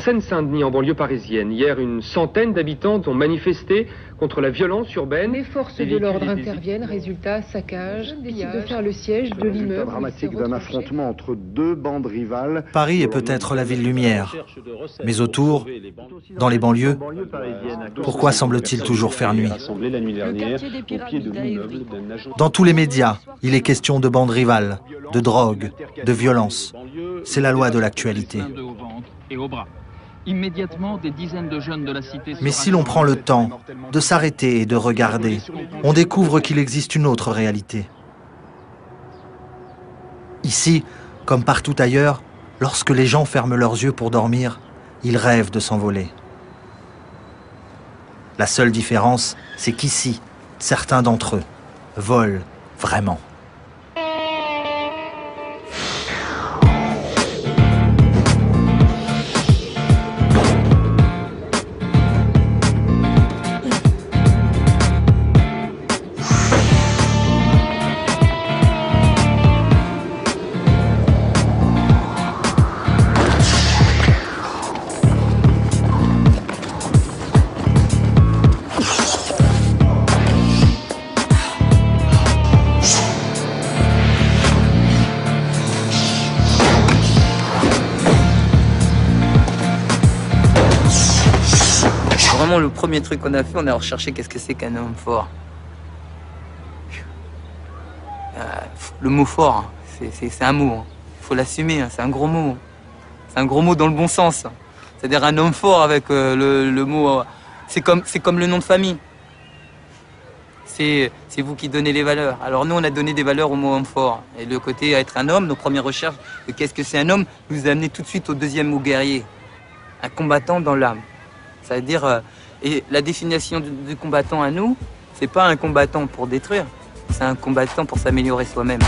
Seine-Saint-Denis, en banlieue parisienne. Hier, une centaine d'habitants ont manifesté contre la violence urbaine. Les forces de l'ordre interviennent, résultat, saccage, décident de faire le siège de l'immeuble. Dramatique d'un affrontement entre deux bandes rivales. Paris est peut-être la ville lumière, mais autour, dans les banlieues, pourquoi semble-t-il toujours faire nuit? Dans tous les médias, il est question de bandes rivales, de drogue, de violence. C'est la loi de l'actualité. Immédiatement, des dizaines de jeunes de la cité... Mais si l'on prend le temps de s'arrêter et de regarder, on découvre qu'il existe une autre réalité. Ici, comme partout ailleurs, lorsque les gens ferment leurs yeux pour dormir, ils rêvent de s'envoler. La seule différence, c'est qu'ici, certains d'entre eux volent vraiment. Vraiment, le premier truc qu'on a fait, on a recherché qu'est-ce que c'est qu'un homme fort. Le mot fort, c'est un mot. Il faut l'assumer, c'est un gros mot. C'est un gros mot dans le bon sens. C'est-à-dire un homme fort avec le mot... C'est comme le nom de famille. C'est vous qui donnez les valeurs. Alors nous, on a donné des valeurs au mot homme fort. Et le côté être un homme, nos premières recherches de qu'est-ce que c'est un homme, nous a amené tout de suite au deuxième mot guerrier. Un combattant dans l'âme. C'est-à-dire, et la définition du combattant à nous, c'est pas un combattant pour détruire, c'est un combattant pour s'améliorer soi-même.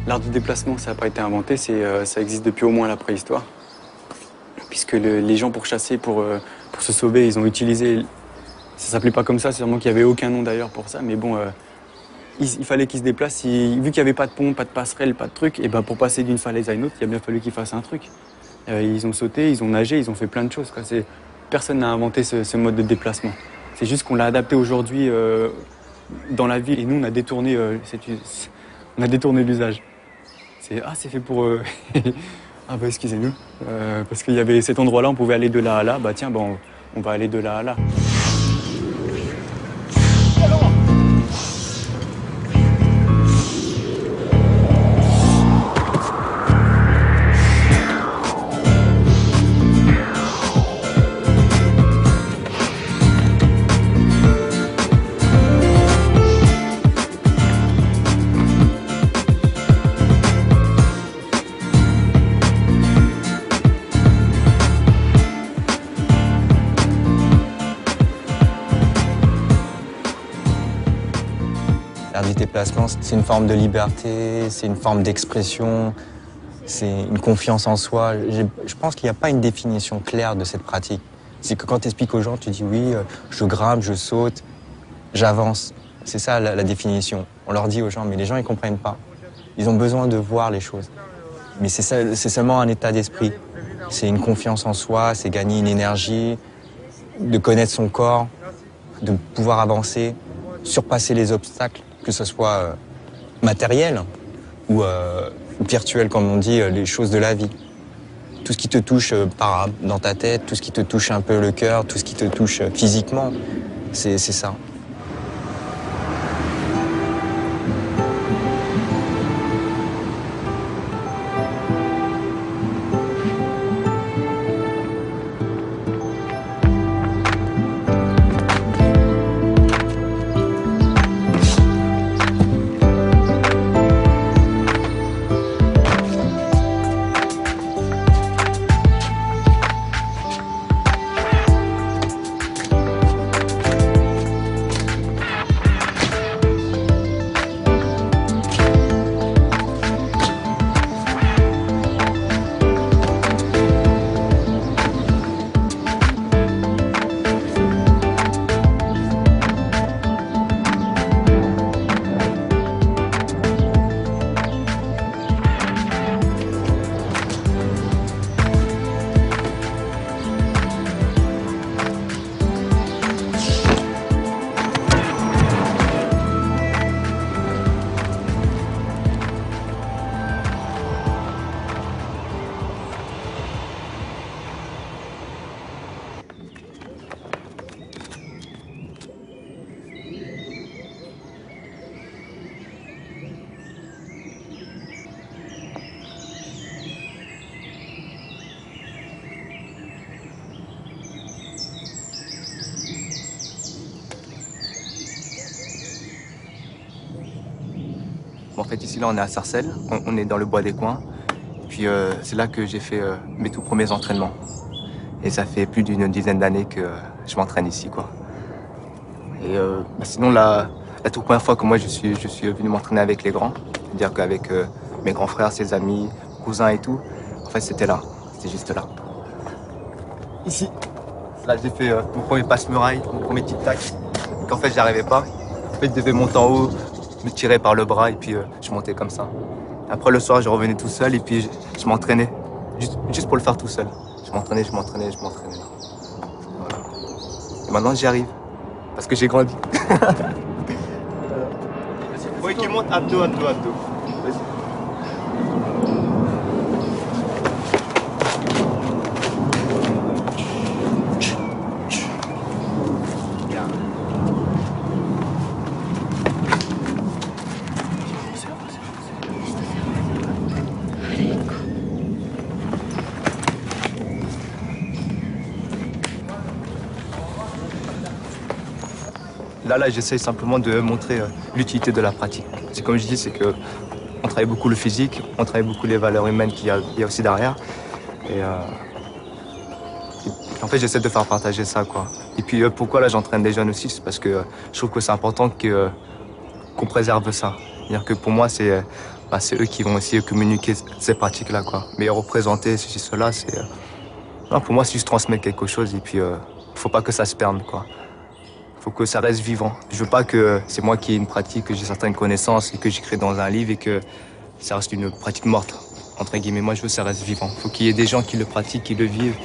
L'art du déplacement, ça n'a pas été inventé, ça existe depuis au moins la préhistoire. Puisque les gens, pour chasser, pour se sauver, ils ont utilisé... Ça s'appelait pas comme ça, c'est sûrement qu'il n'y avait aucun nom d'ailleurs pour ça, mais bon, il fallait qu'ils se déplacent. Vu qu'il n'y avait pas de pont, pas de passerelle, pas de truc, et ben pour passer d'une falaise à une autre, il a bien fallu qu'ils fassent un truc. Ils ont sauté, ils ont nagé, ils ont fait plein de choses, quoi. Personne n'a inventé ce mode de déplacement. C'est juste qu'on l'a adapté aujourd'hui dans la ville, et nous, on a détourné l'usage. C'est fait pour... Ah bah excusez-nous, parce qu'il y avait cet endroit-là, on pouvait aller de là à là, bah tiens, bon, on va aller de là à là. L'art du déplacement, c'est une forme de liberté, c'est une forme d'expression, c'est une confiance en soi. Je pense qu'il n'y a pas une définition claire de cette pratique. C'est que quand tu expliques aux gens, tu dis oui, je grimpe, je saute, j'avance. C'est ça la définition. On leur dit aux gens, mais les gens ils comprennent pas. Ils ont besoin de voir les choses. Mais c'est seulement un état d'esprit. C'est une confiance en soi, c'est gagner une énergie, de connaître son corps, de pouvoir avancer, surpasser les obstacles, que ce soit matériel ou virtuel, comme on dit, les choses de la vie. Tout ce qui te touche dans ta tête, tout ce qui te touche un peu le cœur, tout ce qui te touche physiquement, c'est ça. Bon, en fait, ici, là, on est à Sarcelles, on est dans le bois des coins. Et puis, c'est là que j'ai fait mes tout premiers entraînements. Et ça fait plus d'une dizaine d'années que je m'entraîne ici, quoi. Et sinon, la toute première fois que moi, je suis venu m'entraîner avec les grands, c'est-à-dire qu'avec mes grands frères, ses amis, cousins et tout, en fait, c'était là. C'était juste là. Ici. Là, j'ai fait mon premier passe-muraille, mon premier tic-tac. Et qu'en fait, j'y arrivais pas. En fait, je devais monter en haut, me tirer par le bras et puis je montais comme ça. Après, le soir, je revenais tout seul et puis je m'entraînais. Juste pour le faire tout seul. Je m'entraînais. Voilà. Et maintenant, j'y arrive. Parce que j'ai grandi. Oui, qui monte, abdos. Vas-y. Là, j'essaye simplement de montrer l'utilité de la pratique. C'est comme je dis, c'est que on travaille beaucoup le physique, on travaille beaucoup les valeurs humaines qu'il y a aussi derrière. Et en fait, j'essaie de faire partager ça, quoi. Et puis, pourquoi là, j'entraîne des jeunes aussi, c'est parce que je trouve que c'est important qu'on préserve ça. C'est-à-dire que pour moi, c'est eux qui vont aussi communiquer ces pratiques-là, quoi. Mais représenter ceci, cela, pour moi, c'est juste transmettre quelque chose. Et puis, faut pas que ça se perde, quoi. Faut que ça reste vivant. Je veux pas que c'est moi qui ai une pratique, que j'ai certaines connaissances et que j'écris dans un livre et que ça reste une pratique morte, entre guillemets. Moi, je veux que ça reste vivant. Faut qu'il y ait des gens qui le pratiquent, qui le vivent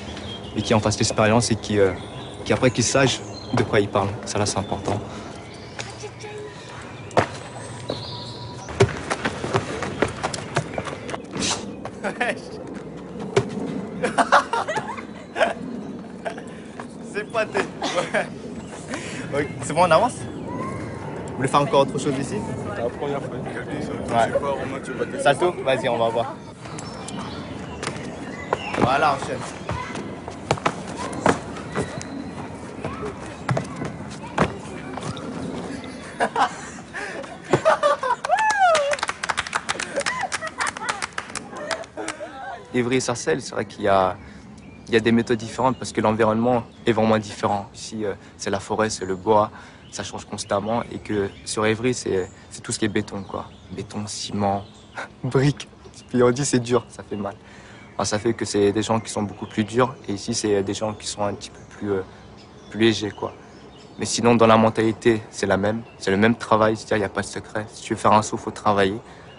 et qui en fassent l'expérience et qui après, qu'ils sachent de quoi ils parlent. Ça, là, c'est important. C'est pas tes... Ouais. C'est bon, on avance? Vous voulez faire encore autre chose ici? C'est la première fois. Ouais. Salto? Vas-y, on va voir. Voilà, enchaîne. Évry et Sarcelles, c'est vrai qu'il y a des méthodes différentes parce que l'environnement est vraiment différent. Ici, c'est la forêt, c'est le bois, ça change constamment. Et que sur Évry, c'est tout ce qui est béton, quoi. Béton, ciment, briques. Puis on dit c'est dur, ça fait mal. Alors, ça fait que c'est des gens qui sont beaucoup plus durs. Et ici, c'est des gens qui sont un petit peu plus légers, quoi. Mais sinon, dans la mentalité, c'est la même. C'est le même travail, c'est-à-dire il n'y a pas de secret. Si tu veux faire un saut, il faut travailler.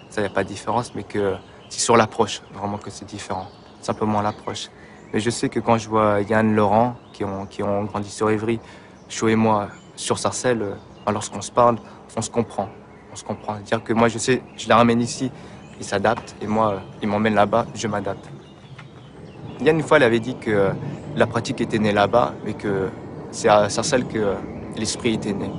Ça, il n'y a pas de différence, mais que c'est sur l'approche, vraiment que c'est différent. Simplement l'approche. Mais je sais que quand je vois Yann, Laurent, qui ont grandi sur Évry, Cho et moi sur Sarcelles, lorsqu'on se parle, on se comprend. On se comprend. C'est-à-dire que moi, je sais, je les ramène ici, ils s'adaptent, et moi, ils m'emmènent là-bas, je m'adapte. Yann, une fois, il avait dit que la pratique était née là-bas, mais que c'est à Sarcelles que l'esprit était né.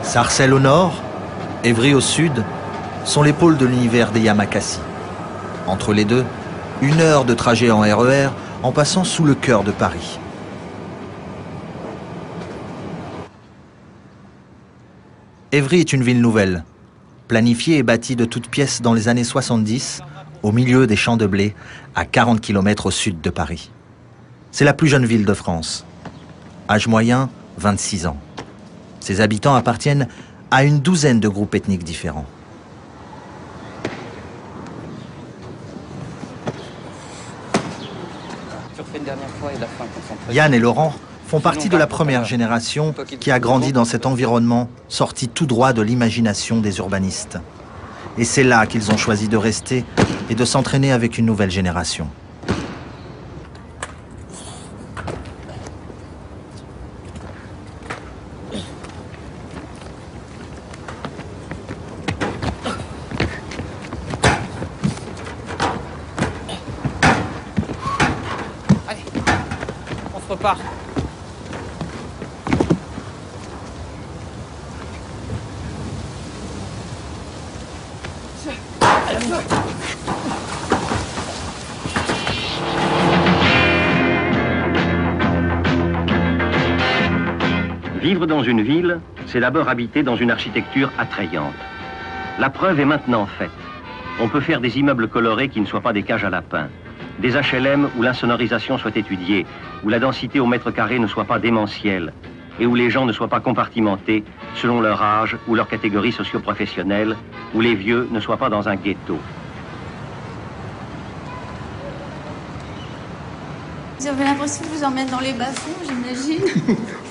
Sarcelles au nord, Évry au sud, sont les pôles de l'univers des Yamakasi. Entre les deux, 1 heure de trajet en RER en passant sous le cœur de Paris. Évry est une ville nouvelle, planifiée et bâtie de toutes pièces dans les années 70, au milieu des champs de blé, à 40 km au sud de Paris. C'est la plus jeune ville de France. Âge moyen, 26 ans. Ses habitants appartiennent à une douzaine de groupes ethniques différents. Yann et Laurent font partie de la première génération qui a grandi dans cet environnement sorti tout droit de l'imagination des urbanistes. Et c'est là qu'ils ont choisi de rester et de s'entraîner avec une nouvelle génération. Repart. Vivre dans une ville, c'est d'abord habiter dans une architecture attrayante. La preuve est maintenant faite. On peut faire des immeubles colorés qui ne soient pas des cages à lapins, des HLM où l'insonorisation soit étudiée, où la densité au mètre carré ne soit pas démentielle, et où les gens ne soient pas compartimentés selon leur âge ou leur catégorie socio-professionnelle, où les vieux ne soient pas dans un ghetto. Vous avez l'impression de vous en mettre dans les bas-fonds, j'imagine.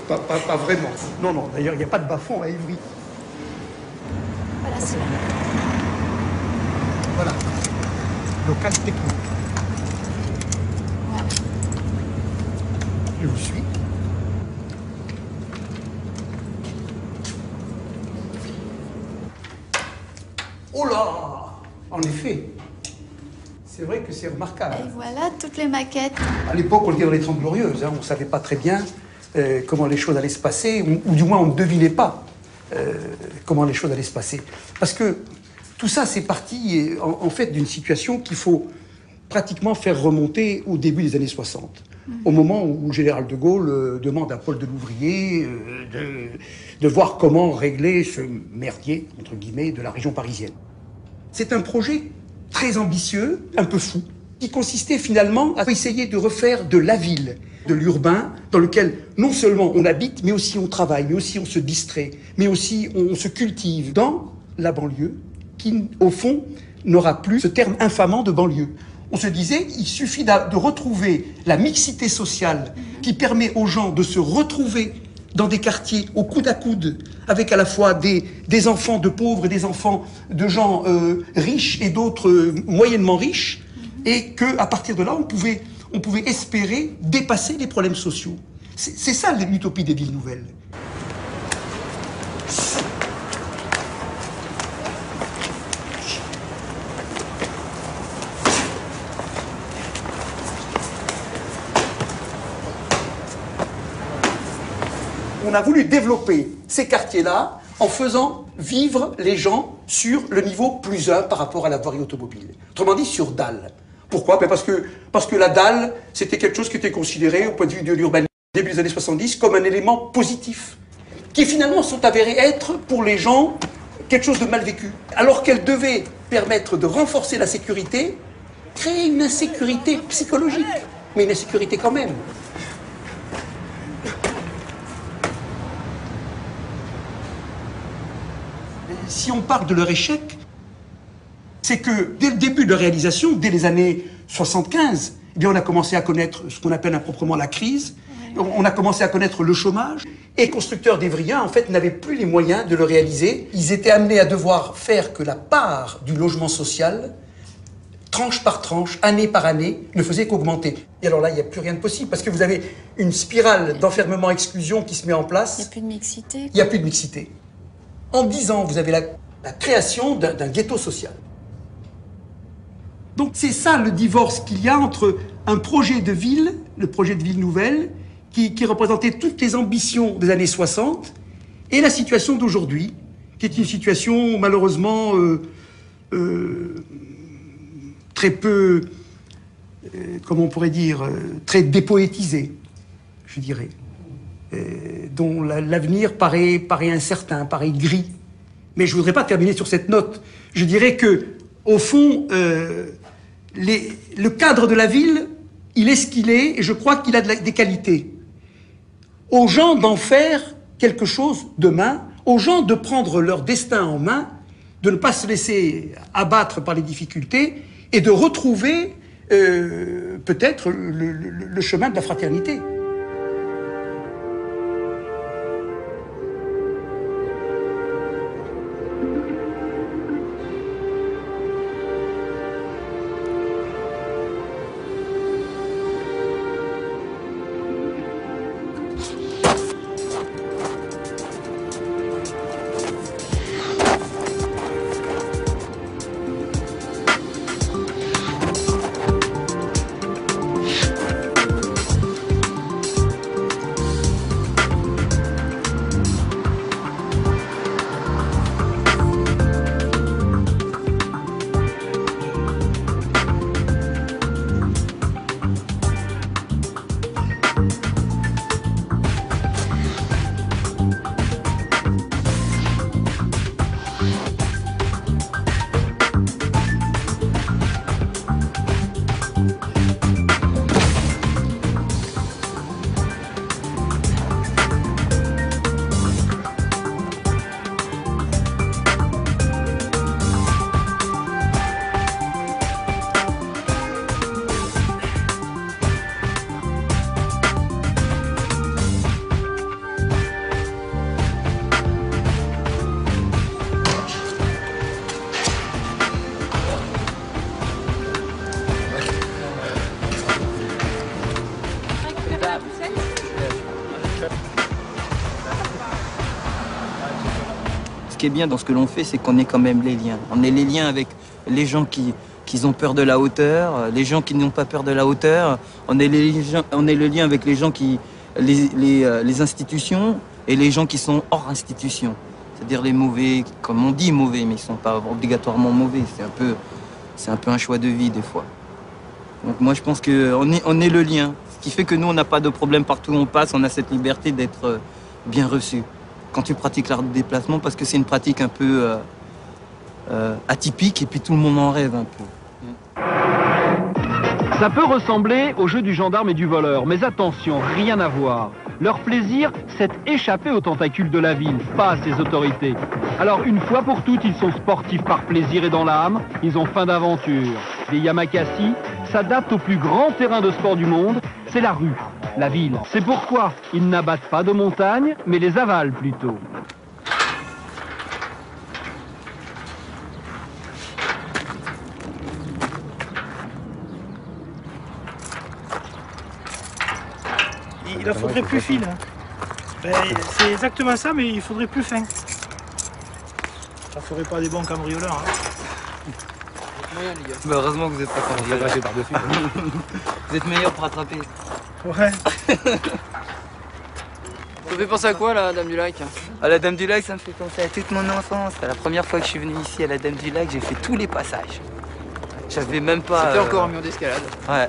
pas vraiment. Non, non, d'ailleurs, il n'y a pas de bas-fond à Évry. Voilà, c'est là. Voilà. Local technique. Voilà. Je vous suis. Oh là! En effet, c'est vrai que c'est remarquable. Et voilà toutes les maquettes. À l'époque, on était dans les 30 Glorieuses, hein, on ne savait pas très bien comment les choses allaient se passer, ou du moins on ne devinait pas comment les choses allaient se passer. Parce que tout ça, c'est parti en fait d'une situation qu'il faut pratiquement faire remonter au début des années 60. Au moment où le général de Gaulle demande à Paul Delouvrier de voir comment régler ce merdier, entre guillemets, de la région parisienne. C'est un projet très ambitieux, un peu fou, qui consistait finalement à essayer de refaire de la ville, de l'urbain, dans lequel non seulement on habite, mais aussi on travaille, mais aussi on se distrait, mais aussi on se cultive, dans la banlieue, qui, au fond, n'aura plus ce terme infamant de banlieue. On se disait, il suffit de retrouver la mixité sociale qui permet aux gens de se retrouver dans des quartiers au coude à coude, avec à la fois des enfants de pauvres et des enfants de gens riches et d'autres moyennement riches, et qu'à partir de là, on pouvait espérer dépasser les problèmes sociaux. C'est ça l'utopie des villes nouvelles. On a voulu développer ces quartiers-là en faisant vivre les gens sur le niveau plus 1 par rapport à la voirie automobile. Autrement dit, sur dalle. Pourquoi? Parce que la dalle, c'était quelque chose qui était considéré, au point de vue de l'urbanisme, début des années 70, comme un élément positif, qui finalement sont avérés être, pour les gens, quelque chose de mal vécu. Alors qu'elle devait permettre de renforcer la sécurité, créer une insécurité psychologique, mais une insécurité quand même. Si on parle de leur échec, c'est que dès le début de leur réalisation, dès les années 75, eh bien on a commencé à connaître ce qu'on appelle improprement la crise, on a commencé à connaître le chômage, et les constructeurs d'évriens, en fait, n'avaient plus les moyens de le réaliser. Ils étaient amenés à devoir faire que la part du logement social, tranche par tranche, année par année, ne faisait qu'augmenter. Et alors là, il n'y a plus rien de possible, parce que vous avez une spirale d'enfermement-exclusion qui se met en place. Il n'y a plus de mixité. Il n'y a plus de mixité. En 10 ans, vous avez la création d'un ghetto social. Donc c'est ça le divorce qu'il y a entre un projet de ville, le projet de ville nouvelle, qui représentait toutes les ambitions des années 60, et la situation d'aujourd'hui, qui est une situation malheureusement très peu, comment on pourrait dire, très dépoétisée, je dirais. Dont l'avenir paraît incertain, paraît gris. Mais je ne voudrais pas terminer sur cette note. Je dirais que, au fond, le cadre de la ville, il est ce qu'il est, et je crois qu'il a des qualités. Aux gens d'en faire quelque chose demain, aux gens de prendre leur destin en main, de ne pas se laisser abattre par les difficultés, et de retrouver peut-être le chemin de la fraternité. qui est bien dans ce que l'on fait, c'est qu'on est quand même les liens. On est les liens avec les gens qui ont peur de la hauteur, les gens qui n'ont pas peur de la hauteur. On est le lien avec les gens les institutions et les gens qui sont hors institution. C'est-à-dire les mauvais, comme on dit mauvais, mais ils ne sont pas obligatoirement mauvais. C'est un peu un choix de vie des fois. Donc moi je pense qu'on est le lien. Ce qui fait que nous on n'a pas de problème partout où on passe, on a cette liberté d'être bien reçu. Quand tu pratiques l'art de déplacement, parce que c'est une pratique un peu atypique et puis tout le monde en rêve un peu. Ça peut ressembler au jeu du gendarme et du voleur, mais attention, rien à voir. Leur plaisir, c'est échapper aux tentacules de la ville, pas à ses autorités. Alors une fois pour toutes, ils sont sportifs par plaisir et dans l'âme, ils ont faim d'aventure. Les Yamakasi s'adaptent au plus grand terrain de sport du monde, c'est la rue, la ville. C'est pourquoi ils n'abattent pas de montagnes, mais les avalent plutôt. Il en faudrait plus fine. Ben, c'est exactement ça, mais il faudrait plus fin. Ça ferait pas des bons cambrioleurs. Bah heureusement que vous n'êtes pas cambrioleurs. Vous êtes meilleurs pour attraper. Ouais. Ça fait penser à quoi, la Dame du Lac? À la Dame du Lac, ça me fait penser à toute mon enfance. La première fois que je suis venu ici à la Dame du Lac, j'ai fait tous les passages. J'avais même pas... C'était encore un mur d'escalade. Ouais.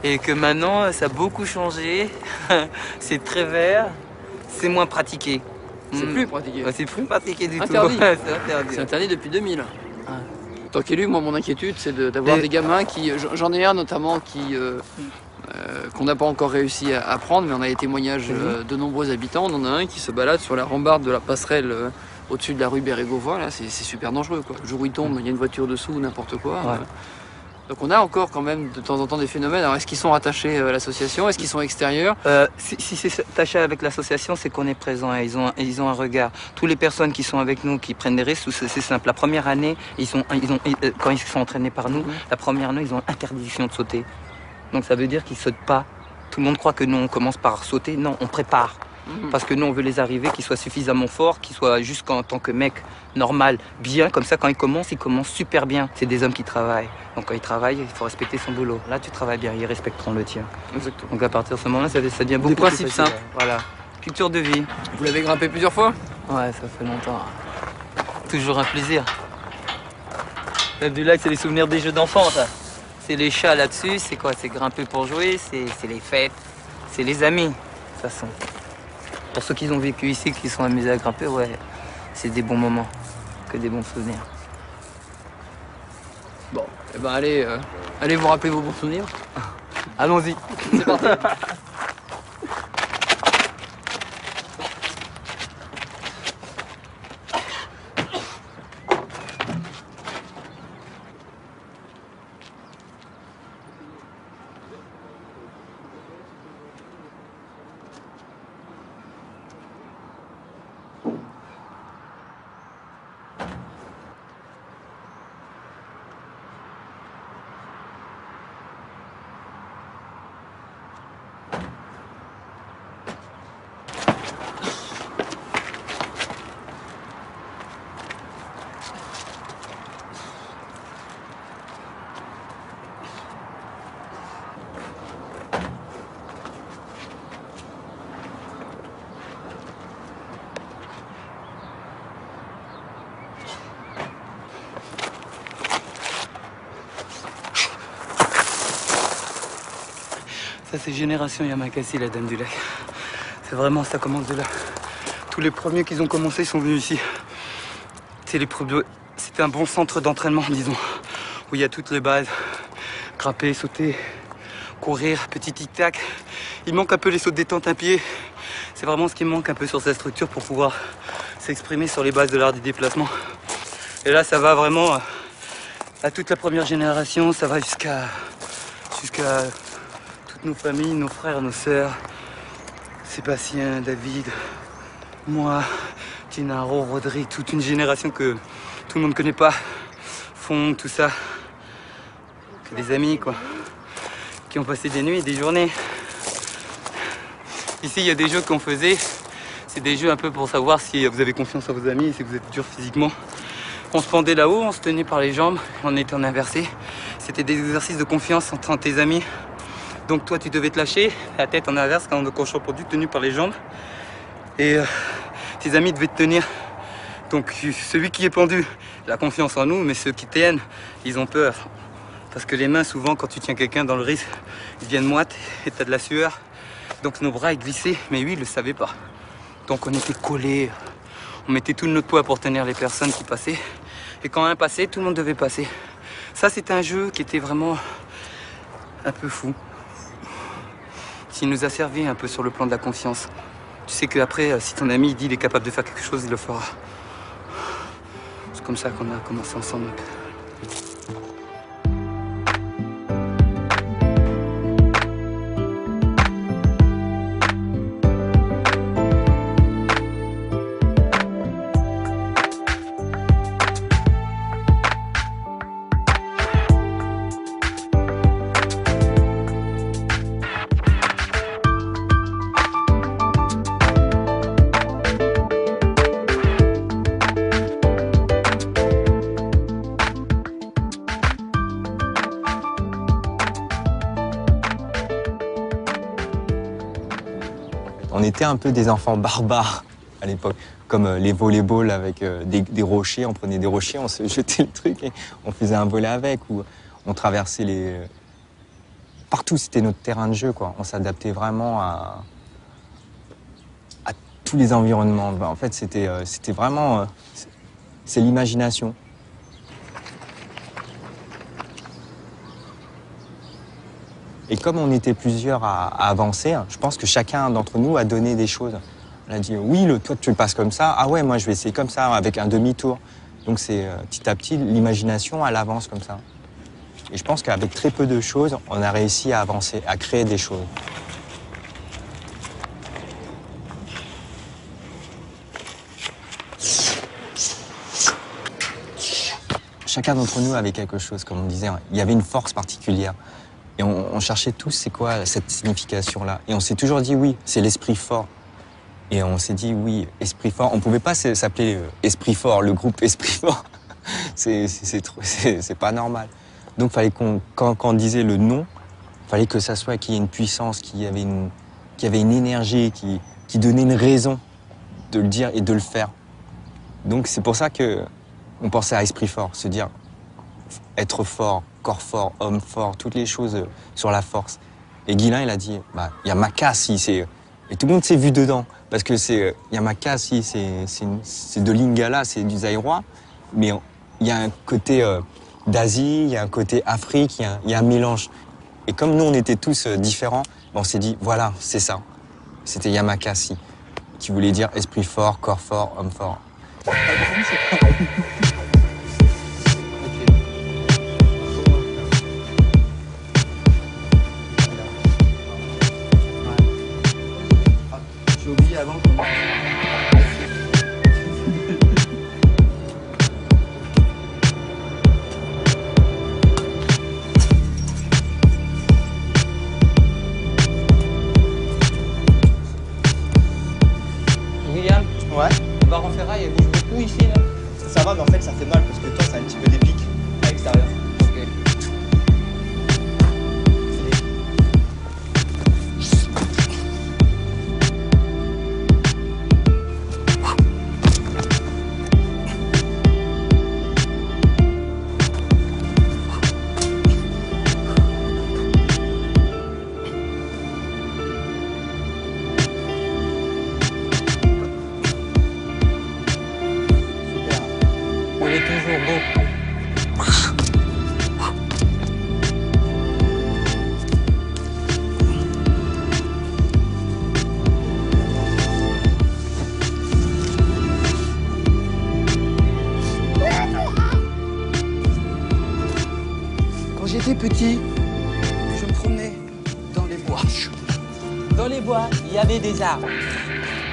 Et que maintenant, ça a beaucoup changé. C'est très vert, c'est moins pratiqué. C'est plus pratiqué. Ouais, c'est plus pratiqué du interdit. tout. C'est interdit. C'est interdit depuis 2000. Ouais. Tant qu'élu, moi, mon inquiétude, c'est d'avoir des gamins qui... J'en ai un notamment qu'on n'a pas encore réussi à prendre, mais on a les témoignages de nombreux habitants. On en a un qui se balade sur la rambarde de la passerelle au-dessus de la rue Bérégovoy. Là, c'est super dangereux, quoi. Le jour où il tombe, il y a une voiture dessous ou n'importe quoi. Ouais. Donc on a encore quand même de temps en temps des phénomènes. Alors est-ce qu'ils sont rattachés à l'association? Est-ce qu'ils sont extérieurs? Si c'est attaché avec l'association, c'est qu'on est présent et ils ont un regard. Toutes les personnes qui sont avec nous, qui prennent des risques, c'est simple. La première année, quand ils sont entraînés par nous, la première année, ils ont interdiction de sauter. Donc ça veut dire qu'ils ne sautent pas. Tout le monde croit que nous, on commence par sauter. Non, on prépare. Parce que nous, on veut les arriver, qu'ils soient suffisamment forts, qu'ils soient juste en tant que mec normal, bien. Comme ça, quand ils commencent super bien. C'est des hommes qui travaillent. Donc quand ils travaillent, il faut respecter son boulot. Là, tu travailles bien, ils respecteront le tien. Exactement. Donc à partir de ce moment-là, ça devient beaucoup plus facile. Des principes simples. Voilà. Culture de vie. Vous l'avez grimpé plusieurs fois? Ouais, ça fait longtemps. Toujours un plaisir. Dame du Lac, c'est les souvenirs des jeux d'enfants, ça. C'est les chats là-dessus, c'est quoi? C'est grimper pour jouer, c'est les fêtes, c'est les amis, de toute façon. Pour ceux qui ont vécu ici, qui sont amusés à grimper, ouais, c'est des bons moments, que des bons souvenirs. Bon, eh ben allez vous rappeler vos bons souvenirs. Allons-y. C'est parti. Ça, c'est Génération Yamakasi, la Dame du Lac. C'est vraiment, ça commence de là. Tous les premiers qui ont commencé sont venus ici. C'était un bon centre d'entraînement, disons, où il y a toutes les bases. Grimper, sauter, courir, petit tic-tac. Il manque un peu les sauts de détente à pied. C'est vraiment ce qui manque un peu sur cette structure pour pouvoir s'exprimer sur les bases de l'art du déplacement. Et là, ça va vraiment à toute la première génération, ça va jusqu'à toutes nos familles, nos frères, nos sœurs, Sébastien, David, moi, Tinaro, Rodrigue, toute une génération que tout le monde ne connaît pas, Fond, tout ça. Que des amis, quoi, qui ont passé des nuits et des journées. Ici, il y a des jeux qu'on faisait. C'est des jeux un peu pour savoir si vous avez confiance en vos amis, si vous êtes dur physiquement. On se pendait là-haut, on se tenait par les jambes, on était en inversé. C'était des exercices de confiance entre tes amis. Donc toi, tu devais te lâcher, la tête en inverse, quand on se reproduit, tenu par les jambes. Et tes amis devaient te tenir. Donc celui qui est pendu, il a confiance en nous, mais ceux qui tiennent, ils ont peur. Parce que les mains, souvent, quand tu tiens quelqu'un dans le risque, ils viennent moites et tu as de la sueur. Donc nos bras, ils glissaient, mais lui, il ne le savait pas. Donc on était collés, on mettait tout notre poids pour tenir les personnes qui passaient. Et quand un passait, tout le monde devait passer. Ça, c'était un jeu qui était vraiment un peu fou. Qui nous a servi un peu sur le plan de la confiance. Tu sais qu'après, si ton ami dit qu'il est capable de faire quelque chose, il le fera. C'est comme ça qu'on a commencé ensemble. On était un peu des enfants barbares à l'époque, comme les volleyball avec des rochers. On prenait des rochers, on se jetait le truc et on faisait un volley avec, ou on traversait les... Partout, c'était notre terrain de jeu, quoi. On s'adaptait vraiment à tous les environnements. En fait, c'était vraiment... c'est l'imagination. Et comme on était plusieurs à avancer, je pense que chacun d'entre nous a donné des choses. On a dit, oui, toi tu le passes comme ça, ah ouais, moi je vais essayer comme ça, avec un demi-tour. Donc c'est petit à petit, l'imagination, elle avance comme ça. Et je pense qu'avec très peu de choses, on a réussi à avancer, à créer des choses. Chacun d'entre nous avait quelque chose, comme on disait. Il y avait une force particulière. Et on cherchait tous, c'est quoi cette signification-là? Et on s'est toujours dit, oui, c'est l'esprit fort. Et on s'est dit, oui, esprit fort. On ne pouvait pas s'appeler Esprit Fort, le groupe Esprit Fort. C'est pas normal. Donc, fallait quand on disait le nom, il fallait que ça soit qu'il y ait une puissance, qu'il y avait une énergie, qui donnait une raison de le dire et de le faire. Donc, c'est pour ça qu'on pensait à Esprit Fort, se dire être fort, corps fort, homme fort, toutes les choses sur la force. Et Guilain, il a dit, il y a Makassi, et tout le monde s'est vu dedans, parce que il y a Makassi, c'est de Lingala, c'est du Zaïrois, mais il y a un côté d'Asie, il y a un côté Afrique, il y a un mélange. Et comme nous, on était tous différents, on s'est dit, voilà, c'est ça. C'était Yamakasi, qui voulait dire esprit fort, corps fort, homme fort. J'ai oublié avant comment... William, ouais. Le baron ferraille, elle bouge beaucoup ici là. Ça va, mais en fait ça fait mal parce que toi ça a un petit peu des pics à l'extérieur. Ok. Il est toujours beau. Quand j'étais petit, je me promenais dans les bois. Dans les bois, il y avait des arbres.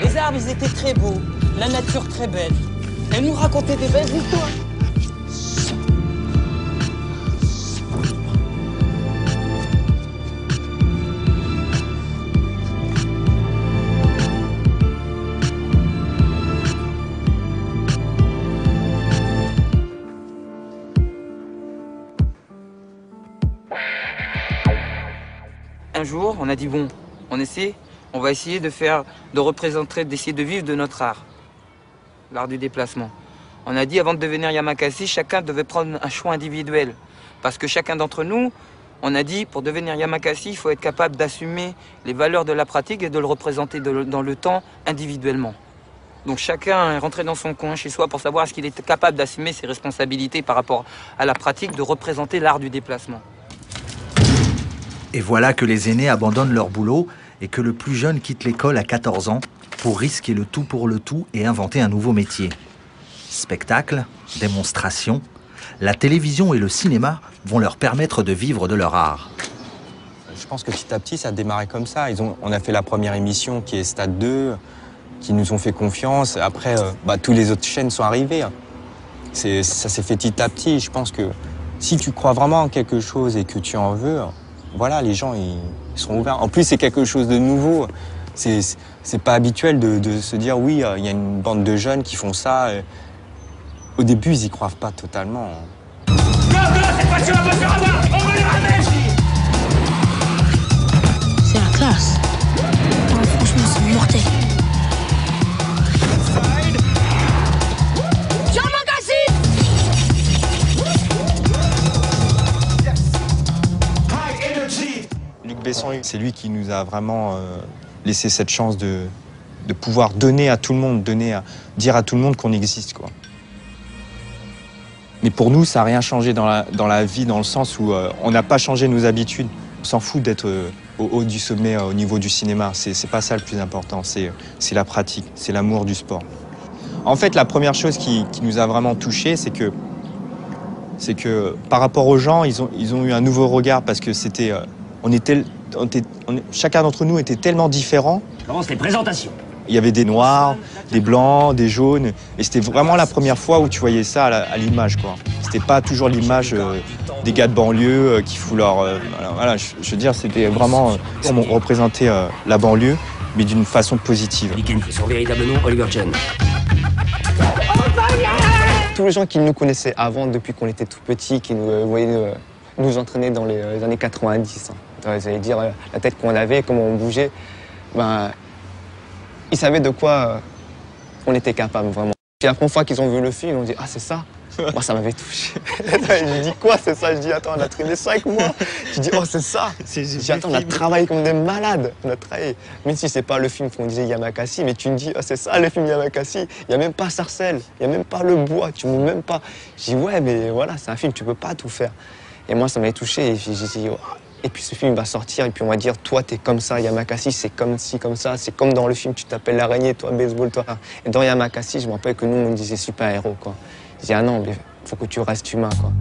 Les arbres, ils étaient très beaux, la nature très belle. Elle nous racontait des belles histoires. jour, on a dit bon, on va essayer de représenter, d'essayer de vivre de notre art, l'art du déplacement. On a dit avant de devenir Yamakasi, chacun devait prendre un choix individuel. Parce que chacun d'entre nous, on a dit pour devenir Yamakasi, il faut être capable d'assumer les valeurs de la pratique et de le représenter dans le temps individuellement. Donc chacun est rentré dans son coin chez soi pour savoir est-ce qu'il est capable d'assumer ses responsabilités par rapport à la pratique de représenter l'art du déplacement. Et voilà que les aînés abandonnent leur boulot et que le plus jeune quitte l'école à 14 ans pour risquer le tout pour le tout et inventer un nouveau métier. Spectacle, démonstration, la télévision et le cinéma vont leur permettre de vivre de leur art. Je pense que petit à petit, ça a démarré comme ça. On a fait la première émission qui est Stade 2, qui nous ont fait confiance. Après, tous les autres chaînes sont arrivées. Ça s'est fait petit à petit. Je pense que si tu crois vraiment en quelque chose et que tu en veux, voilà, les gens ils seront ouverts. En plus, c'est quelque chose de nouveau. C'est pas habituel de se dire oui, il y a une bande de jeunes qui font ça. Au début, ils y croient pas totalement. Go, cette fois-ci, on va se faire avoir. On va les ramener. C'est la classe. Oh, franchement, c'est mortel. Luc Besson, c'est lui qui nous a vraiment laissé cette chance de pouvoir donner à tout le monde, dire à tout le monde qu'on existe, quoi. Mais pour nous, ça n'a rien changé dans la vie, dans le sens où on n'a pas changé nos habitudes. On s'en fout d'être au haut du sommet, au niveau du cinéma. C'est pas ça le plus important, c'est la pratique, c'est l'amour du sport. En fait, la première chose qui nous a vraiment touchés, c'est que par rapport aux gens, ils ont eu un nouveau regard parce que chacun d'entre nous était tellement différent. Commence les présentations. Il y avait des noirs, des blancs, des jaunes, et c'était vraiment la première fois où tu voyais ça à l'image, quoi. C'était pas toujours l'image des gars de banlieue qui foutent leur... voilà, je veux dire, c'était vraiment... on représentait la banlieue, mais d'une façon positive. Son véritable nom, Oliver John. Tous les gens qui nous connaissaient avant, depuis qu'on était tout petits, qui nous voyaient nous entraîner dans les années 90, hein. Vous allez dire la tête qu'on avait, comment on bougeait, ils savaient de quoi on était capable, vraiment. Puis la première fois qu'ils ont vu le film, ils ont dit « Ah, c'est ça ?» Moi, ça m'avait touché. Je dis « Quoi, c'est ça ?» Je dis « Attends, on a traîné ça avec moi. » Je dis « Oh, c'est ça ?» Je dis « Attends, on a travaillé comme des malades. On a travaillé. » Même si c'est pas le film qu'on disait Yamakasi, mais tu me dis « Oh, c'est ça, le film Yamakasi. Il n'y a même pas Sarcelles, il n'y a même pas le bois, tu ne montes même pas. » Je dis « Ouais, mais voilà, c'est un film, tu peux pas tout faire. » Et moi, ça m'avait touché et j'ai dit oh. Et puis ce film va sortir et puis on va dire toi t'es comme ça, Yamakasi c'est comme ci, comme ça, c'est comme dans le film tu t'appelles l'araignée, toi baseball, toi. Et dans Yamakasi, je me rappelle que nous on disait super héros, quoi. Je dis ah non mais faut que tu restes humain, quoi.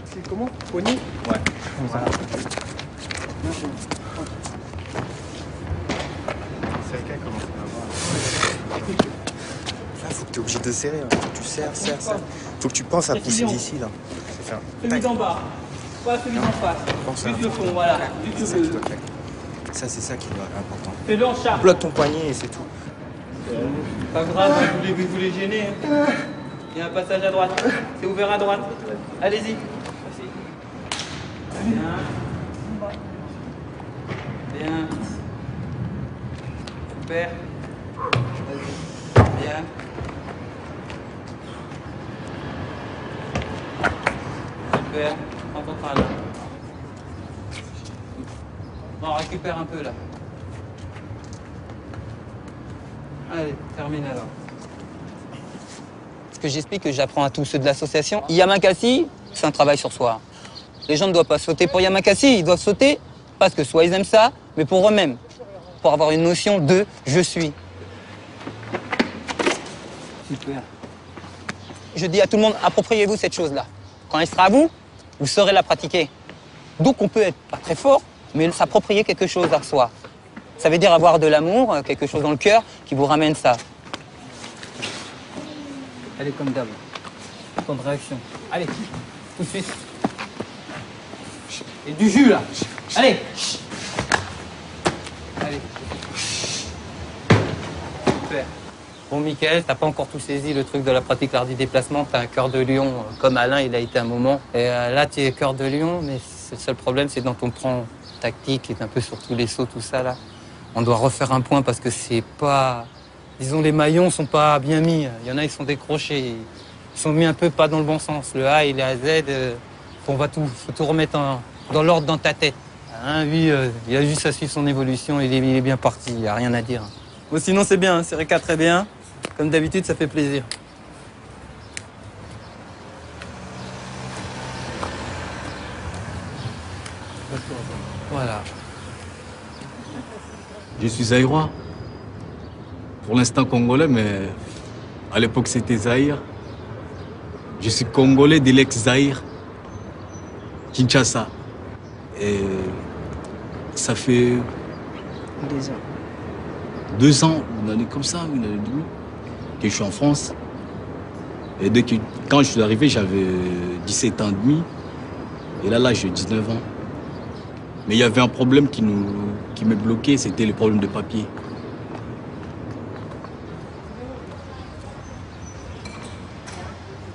C'est comment? Poignée? Ouais. Voilà. C'est lequel comment là, faut que tu es obligé de serrer. Hein. Faut que tu serres. Faut que tu penses à pousser d'ici là. C'est faire. Celui d'en bas, pas celui d'en face. Juste le fond, voilà. Juste le fond. Ça, c'est ça qui est important. Fais-le en charge. Bloque ton poignet et c'est tout. Pas grave, vous les gênez. Hein. Il y a un passage à droite. C'est ouvert à droite. Allez-y. Merci. Bien. Bien. Super. Bien. Super. Prends ton train là. Bon, récupère un peu là. Allez, termine alors. Ce que j'explique, que j'apprends à tous ceux de l'association, Yamakasi, c'est un travail sur soi. Les gens ne doivent pas sauter pour Yamakasi, ils doivent sauter parce que soit ils aiment ça, mais pour eux-mêmes. Pour avoir une notion de « je suis ». Super. Je dis à tout le monde, appropriez-vous cette chose-là. Quand elle sera à vous, vous saurez la pratiquer. Donc on peut être pas très fort, mais s'approprier quelque chose à soi. Ça veut dire avoir de l'amour, quelque chose dans le cœur qui vous ramène ça. Allez, comme d'hab. Temps de réaction. Allez, tout de suite. Et du jus, là. Allez. Allez. Super. Bon, Mickaël, t'as pas encore tout saisi le truc de la pratique l'art du déplacement. T'as un cœur de lion, comme Alain, il a été un moment. Et là, tu es cœur de lion, mais le seul problème, c'est dans ton plan tactique, qui est un peu sur tous les sauts, tout ça, là. On doit refaire un point parce que c'est pas... Disons, les maillons sont pas bien mis. Il y en a, ils sont décrochés. Ils sont mis un peu pas dans le bon sens. Le A et le Z, faut tout remettre dans l'ordre dans ta tête. Hein, lui, il a juste à suivre son évolution. Il est bien parti, il n'y a rien à dire. Bon, sinon, c'est bien. C'est Réka très bien. Comme d'habitude, ça fait plaisir. Voilà. Je suis zaïrois. Pour l'instant congolais, mais à l'époque c'était Zaïre. Je suis congolais de l'ex-Zaïre, Kinshasa. Et ça fait 2 ans. 2 ans, une année comme ça, une année et demie, que je suis en France. Et quand je suis arrivé, j'avais 17 ans et demi. Et là, j'ai 19 ans. Mais il y avait un problème qui me bloquait, c'était le problème de papier.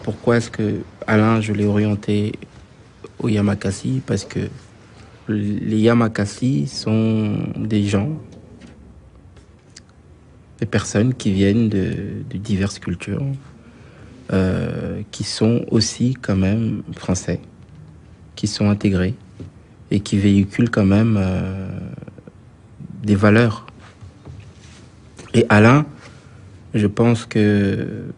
Pourquoi est-ce que Alain, je l'ai orienté au Yamakasi? Parce que les Yamakasi sont des gens, des personnes qui viennent de diverses cultures, qui sont aussi quand même français, qui sont intégrés et qui véhiculent quand même des valeurs. Et Alain, je pense que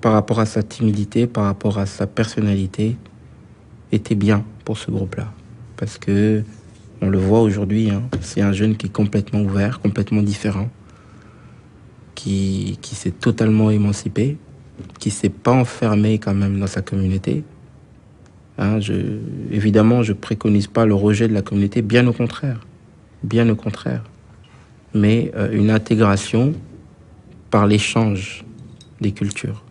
par rapport à sa timidité, par rapport à sa personnalité, était bien pour ce groupe-là. Parce que, on le voit aujourd'hui, hein, c'est un jeune qui est complètement ouvert, complètement différent, qui s'est totalement émancipé, qui ne s'est pas enfermé quand même dans sa communauté. Hein, évidemment, je ne préconise pas le rejet de la communauté, bien au contraire. Bien au contraire. Mais une intégration par l'échange des cultures.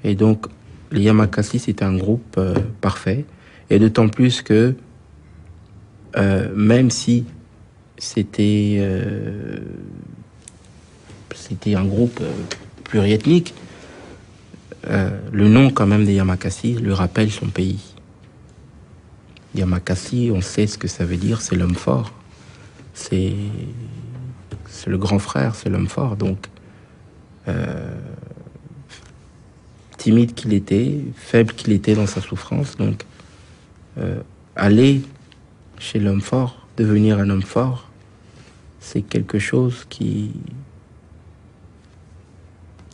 Et donc, les Yamakasi, c'est un groupe parfait. Et d'autant plus que, même si c'était un groupe pluriethnique, le nom quand même des Yamakasi lui rappelle son pays. Yamakasi, on sait ce que ça veut dire, c'est l'homme fort. C'est le grand frère, c'est l'homme fort. Donc, timide qu'il était, faible qu'il était dans sa souffrance. Donc, aller chez l'homme fort, devenir un homme fort, c'est quelque chose qui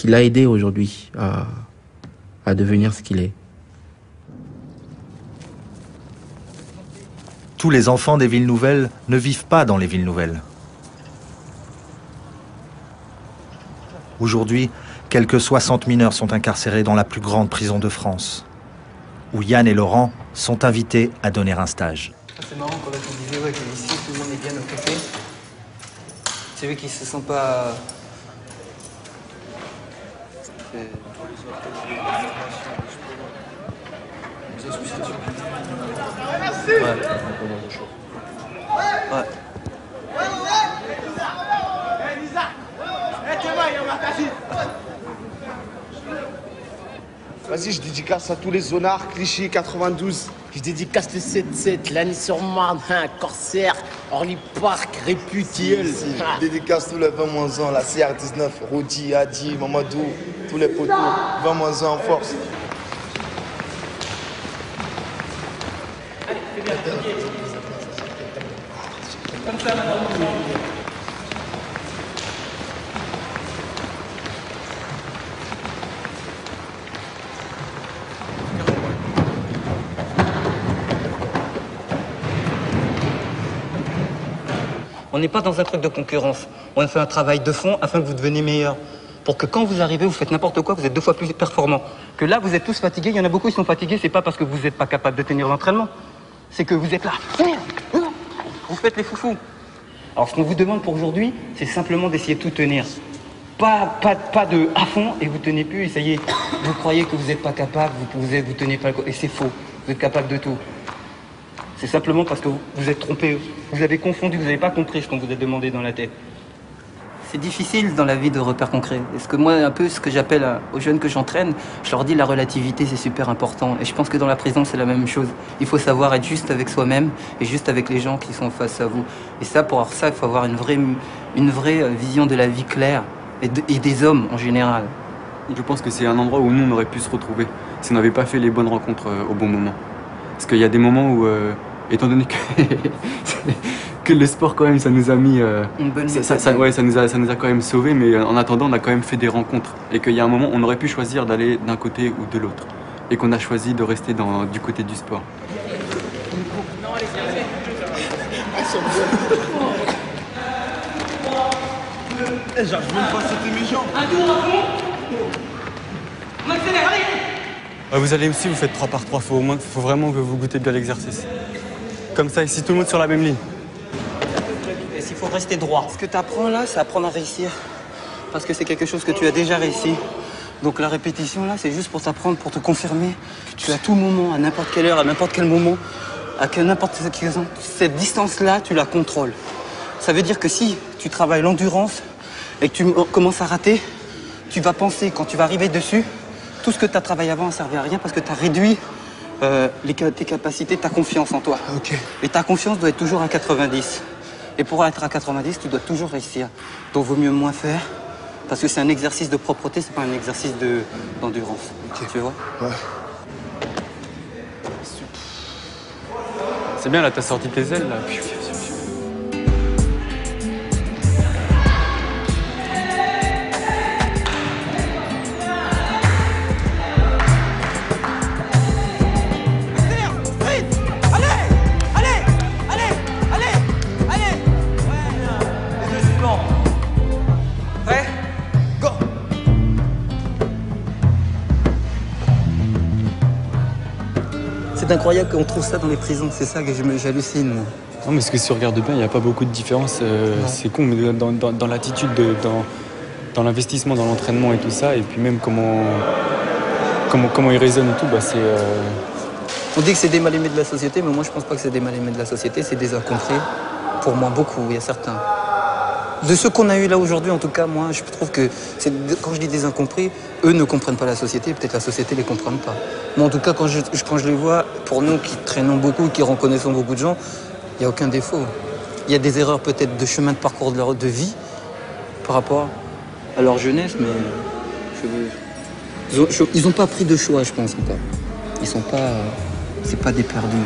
l'a aidé aujourd'hui à devenir ce qu'il est. Tous les enfants des villes nouvelles ne vivent pas dans les villes nouvelles. Aujourd'hui, quelques 60 mineurs sont incarcérés dans la plus grande prison de France, où Yann et Laurent sont invités à donner un stage. C'est marrant quand on disait que ici tout le monde est bien occupé. C'est eux qui se sentent pas... Ouais. Vas-y, je dédicace à tous les zonards, Clichy 92. Je dédicace le 7-7, Lagny-sur-Marne, Corsaire, Orly Park, Réputiel. Je dédicace tous les 20-1, la CR19, Rodi, Adi, Mamadou, tous les poteaux, 20-1 en force. Comme ça, madame. On n'est pas dans un truc de concurrence. On fait un travail de fond afin que vous deveniez meilleur. Pour que quand vous arrivez, vous faites n'importe quoi, vous êtes 2 fois plus performant. Que là, vous êtes tous fatigués. Il y en a beaucoup qui sont fatigués. C'est pas parce que vous n'êtes pas capable de tenir l'entraînement. C'est que vous êtes là. Vous faites les foufous. Alors, ce qu'on vous demande pour aujourd'hui, c'est simplement d'essayer de tout tenir. Pas de à fond et vous tenez plus. Et ça y est, vous croyez que vous n'êtes pas capable, vous tenez pas. Et c'est faux. Vous êtes capable de tout. C'est simplement parce que vous êtes trompé. Vous avez confondu, vous n'avez pas compris ce qu'on vous a demandé dans la tête. C'est difficile dans la vie de repères concrets. Est-ce que moi, un peu ce que j'appelle aux jeunes que j'entraîne, je leur dis la relativité, c'est super important. Et je pense que dans la prison, c'est la même chose. Il faut savoir être juste avec soi-même et juste avec les gens qui sont face à vous. Et ça, pour avoir ça, il faut avoir une vraie vision de la vie claire et des hommes en général. Je pense que c'est un endroit où nous, on aurait pu se retrouver si on n'avait pas fait les bonnes rencontres au bon moment. Parce qu'il y a des moments où, étant donné que le sport quand même, ça nous a mis, ça nous a quand même sauvés, mais en attendant, on a quand même fait des rencontres. Et qu'il y a un moment, on aurait pu choisir d'aller d'un côté ou de l'autre. Et qu'on a choisi de rester du côté du sport. J'arrive même pas à sauter mes jambes. Un tour à fond. On accélère, allez. Vous allez aussi, vous faites 3 par 3, faut vraiment que vous goûtez bien l'exercice. Comme ça, ici, tout le monde sur la même ligne. Et s'il faut rester droit. Ce que tu apprends là, c'est apprendre à réussir. Parce que c'est quelque chose que tu as déjà réussi. Donc la répétition là, c'est juste pour t'apprendre, pour te confirmer que tu à tout moment, à n'importe quelle heure, à n'importe quel moment, à n'importe quelle raison, cette distance-là, tu la contrôles. Ça veut dire que si tu travailles l'endurance et que tu commences à rater, tu vas penser, quand tu vas arriver dessus, tout ce que tu as travaillé avant ne servait à rien parce que tu as réduit tes capacités, ta confiance en toi. Okay. Et ta confiance doit être toujours à 90. Et pour être à 90, tu dois toujours réussir. Donc vaut mieux moins faire parce que c'est un exercice de propreté, c'est pas un exercice d'endurance. Okay. Tu vois? Ouais. C'est bien là, t'as sorti tes ailes là. C'est incroyable qu'on trouve ça dans les prisons, c'est ça que j'hallucine. Non, mais ce que si tu regardes bien, il n'y a pas beaucoup de différence. C'est con, mais dans l'attitude, dans l'investissement, dans l'entraînement et tout ça, et puis même comment ils raisonnent et tout, bah c'est... On dit que c'est des mal-aimés de la société, mais moi je pense pas que c'est des mal-aimés de la société, c'est des incompris. Pour moi, beaucoup, il y a certains. De ceux qu'on a eu là aujourd'hui, en tout cas, moi, je trouve que quand je dis des incompris, eux ne comprennent pas la société, peut-être la société ne les comprenne pas. Mais en tout cas, quand je les vois, pour nous qui traînons beaucoup, qui reconnaissons beaucoup de gens, il n'y a aucun défaut. Il y a des erreurs peut-être de chemin de parcours de vie par rapport à leur jeunesse, mais ils n'ont pas pris de choix, je pense, encore. Ils sont pas... c'est pas des perdus.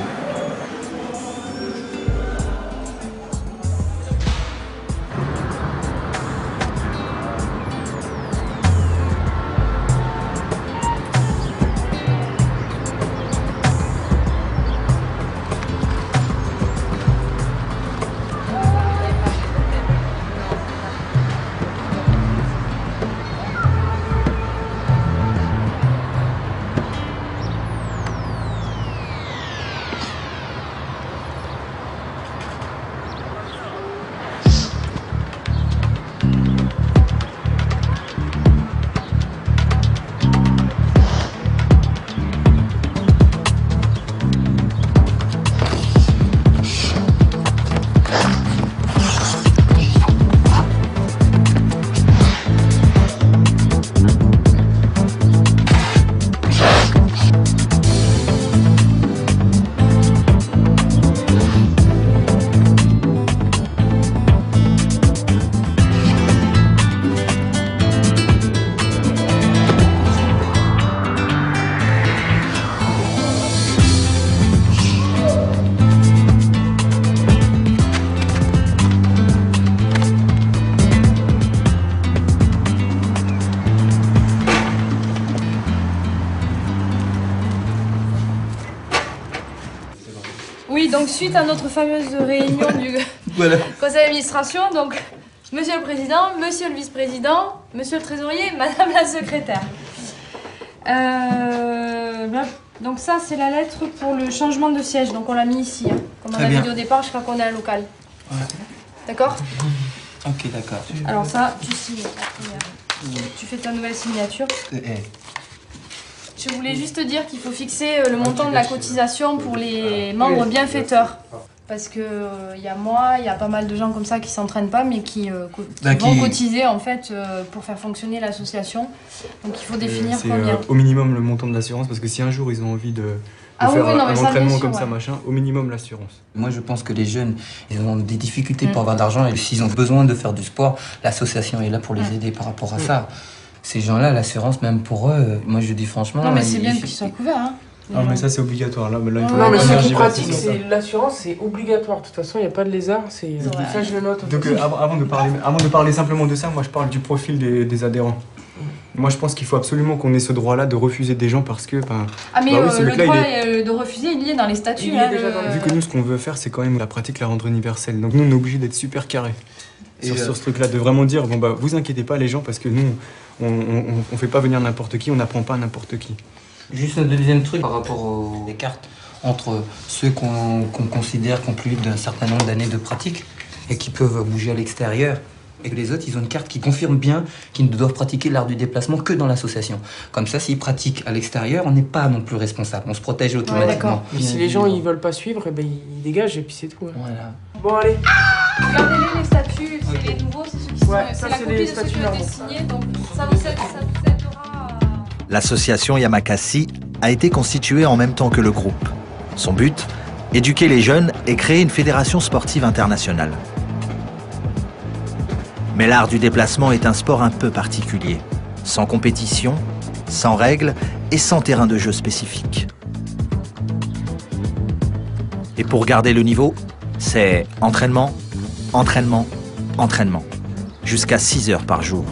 Oui, donc suite à notre fameuse réunion du conseil d'administration, donc monsieur le président, monsieur le vice-président, monsieur le trésorier, madame la secrétaire. Donc ça, c'est la lettre pour le changement de siège, donc on l'a mis ici. Hein. Comme on avait dit au départ, je crois qu'on est à un local. Ouais. D'accord? Ok, d'accord. Alors ça, tu signes. Tu fais ta nouvelle signature. Je voulais juste te dire qu'il faut fixer le montant de la cotisation pour les membres bienfaiteurs. Parce que il y a moi, il y a pas mal de gens comme ça qui s'entraînent pas, mais qui vont cotiser en fait pour faire fonctionner l'association. Donc il faut définir combien. Au minimum le montant de l'assurance, parce que si un jour ils ont envie de faire un entraînement comme ça, machin, au minimum l'assurance. Moi je pense que les jeunes, ils ont des difficultés pour avoir d'argent et s'ils ont besoin de faire du sport, l'association est là pour les aider par rapport à ça. Ces gens-là, l'assurance, même pour eux, moi je dis franchement... Non mais c'est bien qu'ils soient couverts, hein. Non mais ça c'est obligatoire là. Non mais ce qui pratique, c'est l'assurance, c'est obligatoire. De toute façon, il n'y a pas de lézard, c'est ça je le note. Donc avant de parler simplement de ça, moi je parle du profil des adhérents. Moi je pense qu'il faut absolument qu'on ait ce droit-là de refuser des gens parce que... Ah mais le droit de refuser, il y est dans les statuts. Vu que nous ce qu'on veut faire, c'est quand même la pratique, la rendre universelle. Donc nous on est obligé d'être super carré sur ce truc-là, de vraiment dire, bon bah vous inquiétez pas les gens parce que nous on fait pas venir n'importe qui, on n'apprend pas n'importe qui. Juste un deuxième truc par rapport aux cartes entre ceux qu'on considère qui ont plus d'un certain nombre d'années de pratique et qui peuvent bouger à l'extérieur et que les autres, ils ont une carte qui confirme bien qu'ils ne doivent pratiquer l'art du déplacement que dans l'association. Comme ça, s'ils pratiquent à l'extérieur, on n'est pas non plus responsable, on se protège automatiquement. Mais si les gens ils veulent pas suivre, eh ben, ils dégagent et puis c'est tout. Hein. Voilà. Bon allez. Regardez-les les statuts, c'est les nouveaux, c'est ceux qui sont... c'est la copie de ceux qui ont été signés, donc ça vous aidera. L'association Yamakasi a été constituée en même temps que le groupe. Son but, éduquer les jeunes et créer une fédération sportive internationale. Mais l'art du déplacement est un sport un peu particulier, sans compétition, sans règles et sans terrain de jeu spécifique. Et pour garder le niveau, c'est entraînement, entraînement, entraînement, jusqu'à 6 heures par jour.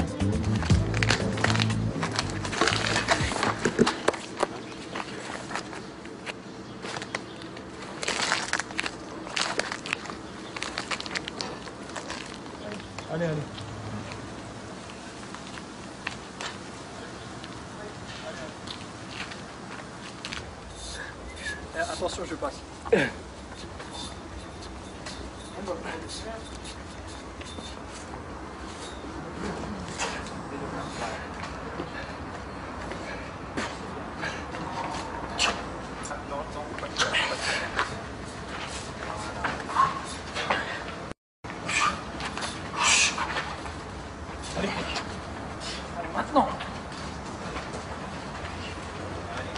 Allez. Attention, je passe. Allez, maintenant.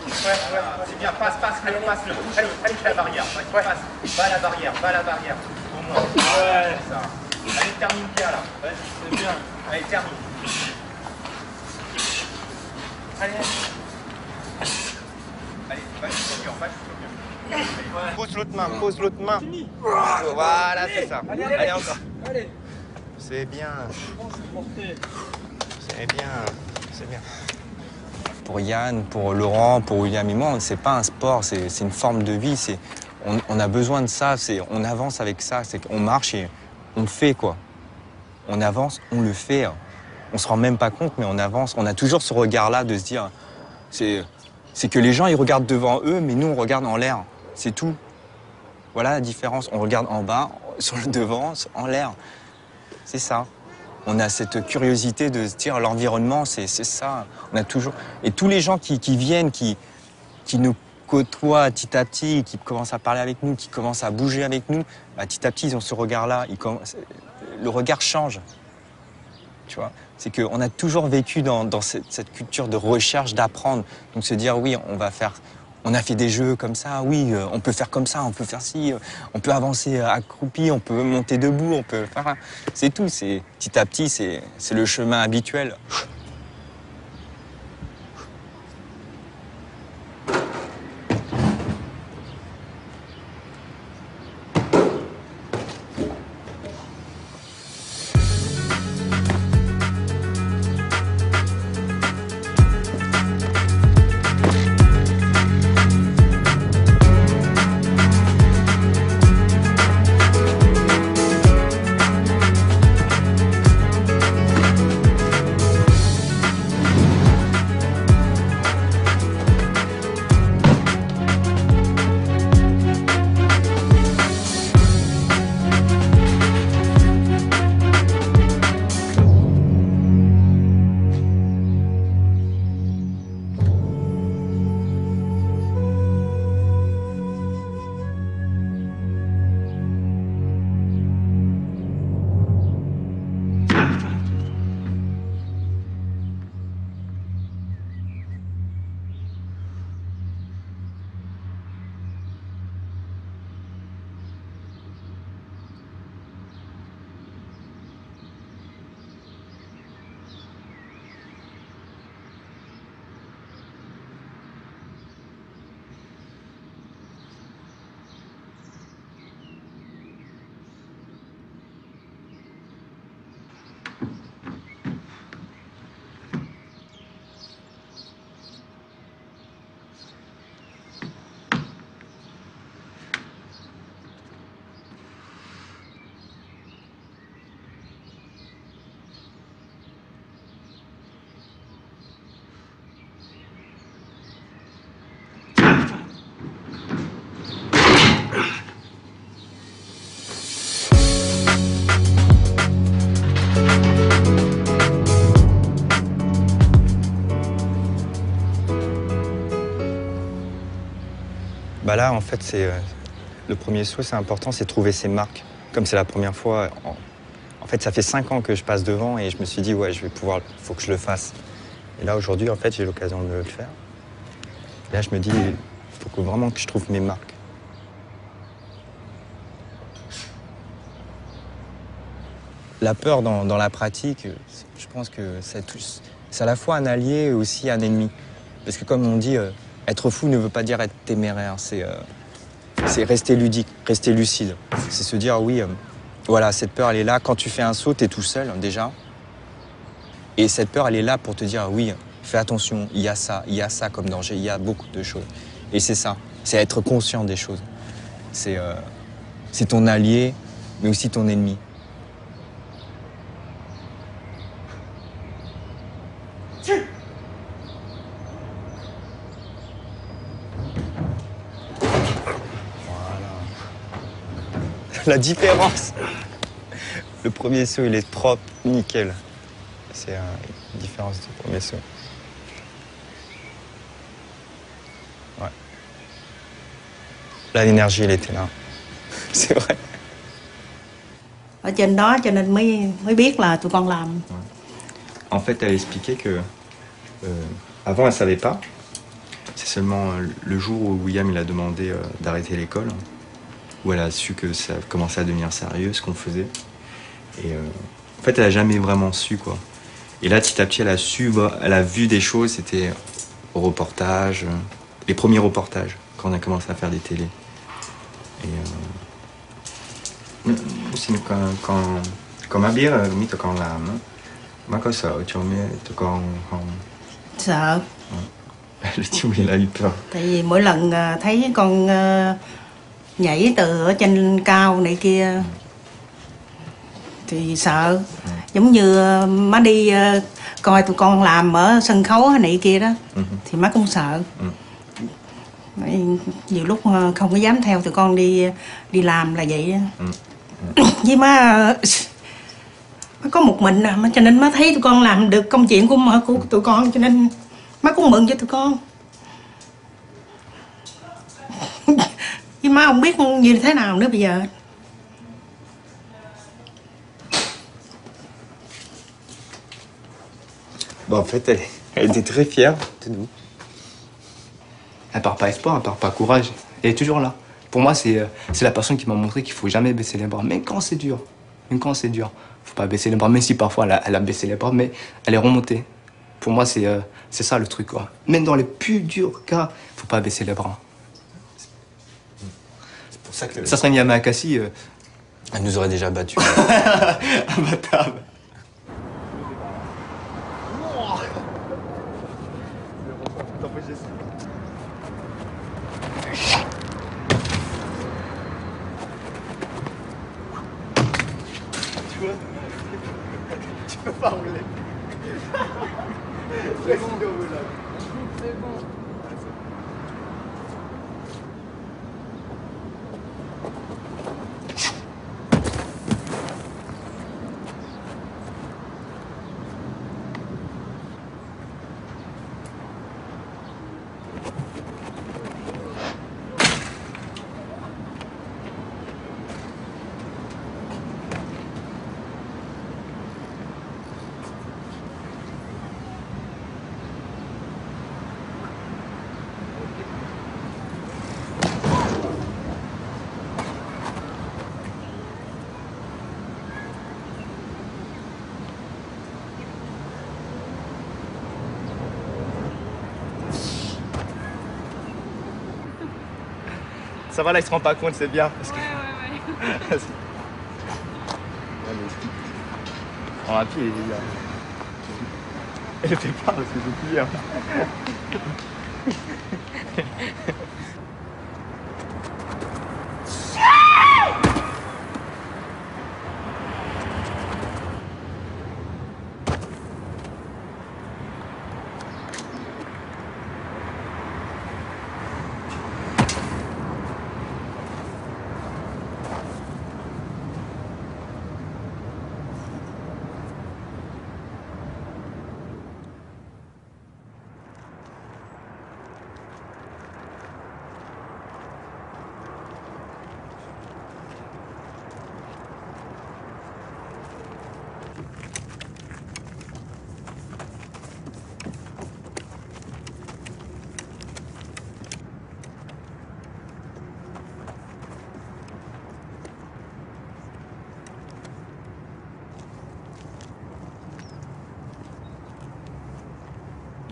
Ouais, c'est bien, passe-le. Allez, la barrière. Va à la barrière. Au moins. Ouais, ça. Allez, termine bien là. Ouais, c'est bien. Allez, termine. Allez, va, pose l'autre main. Voilà, c'est ça. Allez, encore. Allez. C'est bien. C'est bien. Pour Yann, pour Laurent, pour William et moi, c'est pas un sport, c'est une forme de vie. On a besoin de ça, on avance avec ça, on marche et on le fait quoi. On avance, on le fait. On se rend même pas compte, mais on avance. On a toujours ce regard-là de se dire, c'est que les gens ils regardent devant eux, mais nous on regarde en l'air. C'est tout. Voilà la différence. On regarde en bas, sur le devant, en l'air. C'est ça. On a cette curiosité de se dire l'environnement, c'est ça. On a toujours... Et tous les gens qui viennent, qui nous côtoient petit à petit, qui commencent à parler avec nous, qui commencent à bouger avec nous, bah, petit à petit, ils ont ce regard-là. Le regard change. Tu vois, c'est qu'on a toujours vécu dans cette culture de recherche, d'apprendre. Donc se dire, oui, on a fait des jeux comme ça, oui, on peut faire comme ça, on peut faire ci, on peut avancer accroupi, on peut monter debout, on peut faire... C'est tout, petit à petit, c'est le chemin habituel. Bah là, en fait, c'est le premier saut, c'est important, c'est trouver ses marques. Comme c'est la première fois, en fait, ça fait 5 ans que je passe devant et je me suis dit, ouais, je vais pouvoir, faut que je le fasse. Et là, aujourd'hui, en fait, j'ai l'occasion de le faire. Et là, je me dis, il faut vraiment que je trouve mes marques. La peur dans la pratique, je pense que c'est à la fois un allié et aussi un ennemi. Parce que comme on dit, être fou ne veut pas dire être téméraire, c'est rester ludique, rester lucide. C'est se dire, oui, voilà, cette peur, elle est là. Quand tu fais un saut, tu es tout seul, déjà. Et cette peur, elle est là pour te dire, oui, fais attention, il y a ça comme danger, il y a beaucoup de choses. Et c'est ça, c'est être conscient des choses. C'est ton allié, mais aussi ton ennemi. La différence. Le premier saut, il est propre, nickel. C'est une différence du premier saut. Ouais. Là, l'énergie, elle était là. C'est vrai. Ở trên đó cho nên mới biết là tụi con làm. En fait, elle expliquait que avant, elle savait pas. C'est seulement le jour où William il a demandé d'arrêter l'école, où elle a su que ça commençait à devenir sérieux, ce qu'on faisait. Et en fait, elle a jamais vraiment su, quoi. Et là, petit à petit, elle a vu des choses. C'était au reportage, les premiers reportages, quand on a commencé à faire des télés. Et aussi quand ma bière, mi tụi con làm á, má có sợ cho mấy tụi con không? Sợ. Le chim il a eu peur. Tại vì mỗi lần thấy con nhảy từ ở trên cao này kia thì sợ. Giống như má đi coi tụi con làm ở sân khấu này kia đó thì má cũng sợ. Nhiều lúc không có dám theo tụi con đi làm là vậy. Với má có một mình cho nên má thấy tụi con làm được công chuyện của tụi con, cho nên má cũng mừng cho tụi con. Nhưng má không biết như thế nào nữa bây giờ. Bon, en fait, elle était très fière de nous. Elle part pas espoir, elle part pas courage. Elle est toujours là. Pour moi, c'est la personne qui m'a montré qu'il faut jamais baisser les bras. Même quand c'est dur. Même quand c'est dur. Faut pas baisser les bras. Même si parfois elle a baissé les bras, mais elle est remontée. Pour moi, c'est ça le truc, quoi. Même dans les plus durs cas, faut pas baisser les bras. C'est pour ça que... Ça serait Niamey Akassi. Elle nous aurait déjà battus. Imbattable. Tu peux pas rouler. C'est bon. C'est bon. Ça va, là, il se rend pas compte, c'est bien. Parce que... Ouais. En rapide, il est bien. Elle fait pas parce que c'est pire.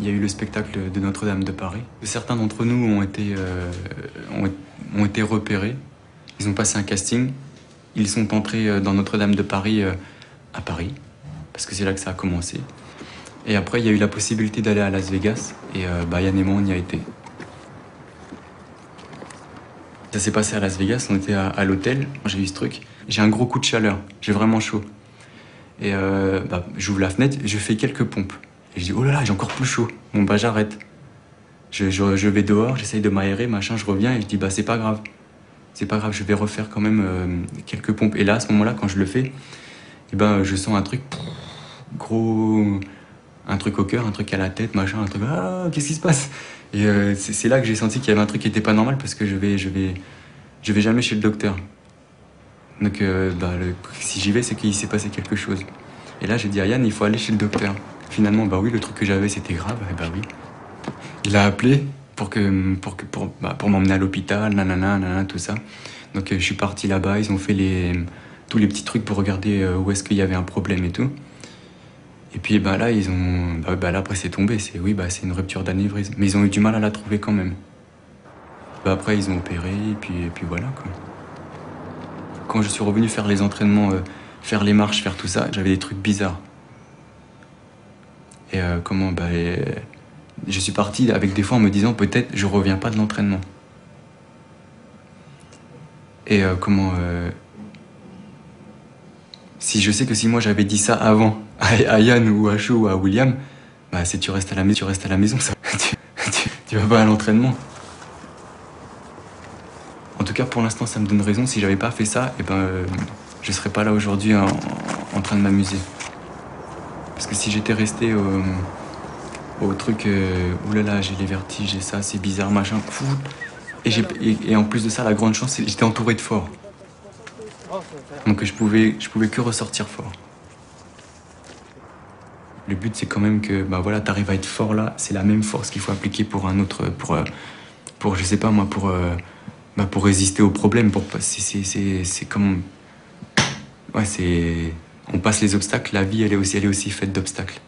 y a eu le spectacle de Notre-Dame de Paris. Certains d'entre nous ont été repérés. Ils ont passé un casting. Ils sont entrés dans Notre-Dame de Paris à Paris, parce que c'est là que ça a commencé. Et après, il y a eu la possibilité d'aller à Las Vegas, et Yann et moi, on y a été. Ça s'est passé à Las Vegas, on était à l'hôtel, j'ai eu ce truc. J'ai un gros coup de chaleur, j'ai vraiment chaud. Et j'ouvre la fenêtre, je fais quelques pompes. Et je dis, oh là là, j'ai encore plus chaud. Bon bah j'arrête. Je vais dehors, j'essaye de m'aérer, machin, je reviens et je dis, bah c'est pas grave. C'est pas grave, je vais refaire quand même quelques pompes. Et là, à ce moment-là, quand je le fais, je sens un truc gros, un truc au cœur, un truc à la tête, machin, un truc, ah, qu'est-ce qui se passe? Et c'est là que j'ai senti qu'il y avait un truc qui était pas normal parce que je vais jamais chez le docteur. Donc si j'y vais, c'est qu'il s'est passé quelque chose. Et là, j'ai dit à Yann, il faut aller chez le docteur. Finalement, oui, le truc que j'avais, c'était grave. Et oui. Il a appelé pour m'emmener à l'hôpital, nanana, tout ça. Donc je suis parti là-bas, ils ont fait tous les petits trucs pour regarder où est-ce qu'il y avait un problème et tout. Et puis là, ils ont... là, après, c'est tombé. C'est une rupture d'anévrisme. Mais ils ont eu du mal à la trouver quand même. Après, ils ont opéré, et puis voilà, quoi. Quand je suis revenu faire les entraînements, faire les marches, faire tout ça, j'avais des trucs bizarres. Et je suis parti avec des fois en me disant, peut-être, je reviens pas de l'entraînement. Et si je sais que si moi j'avais dit ça avant à Yann ou à Cho ou à William, c'est tu restes à la maison, ça. tu vas pas à l'entraînement. En tout cas, pour l'instant, ça me donne raison. Si j'avais pas fait ça, je serais pas là aujourd'hui en train de m'amuser. Parce que si j'étais resté au truc, oulala, j'ai les vertiges, j'ai ça, c'est bizarre, machin, fou. Et en plus de ça, la grande chance, c'est que j'étais entouré de forts. Donc je pouvais que ressortir fort. Le but, c'est quand même que t'arrives à être fort là. C'est la même force qu'il faut appliquer pour un autre, pour je sais pas moi, pour résister aux problèmes. C'est comme, on passe les obstacles. La vie, elle est aussi faite d'obstacles.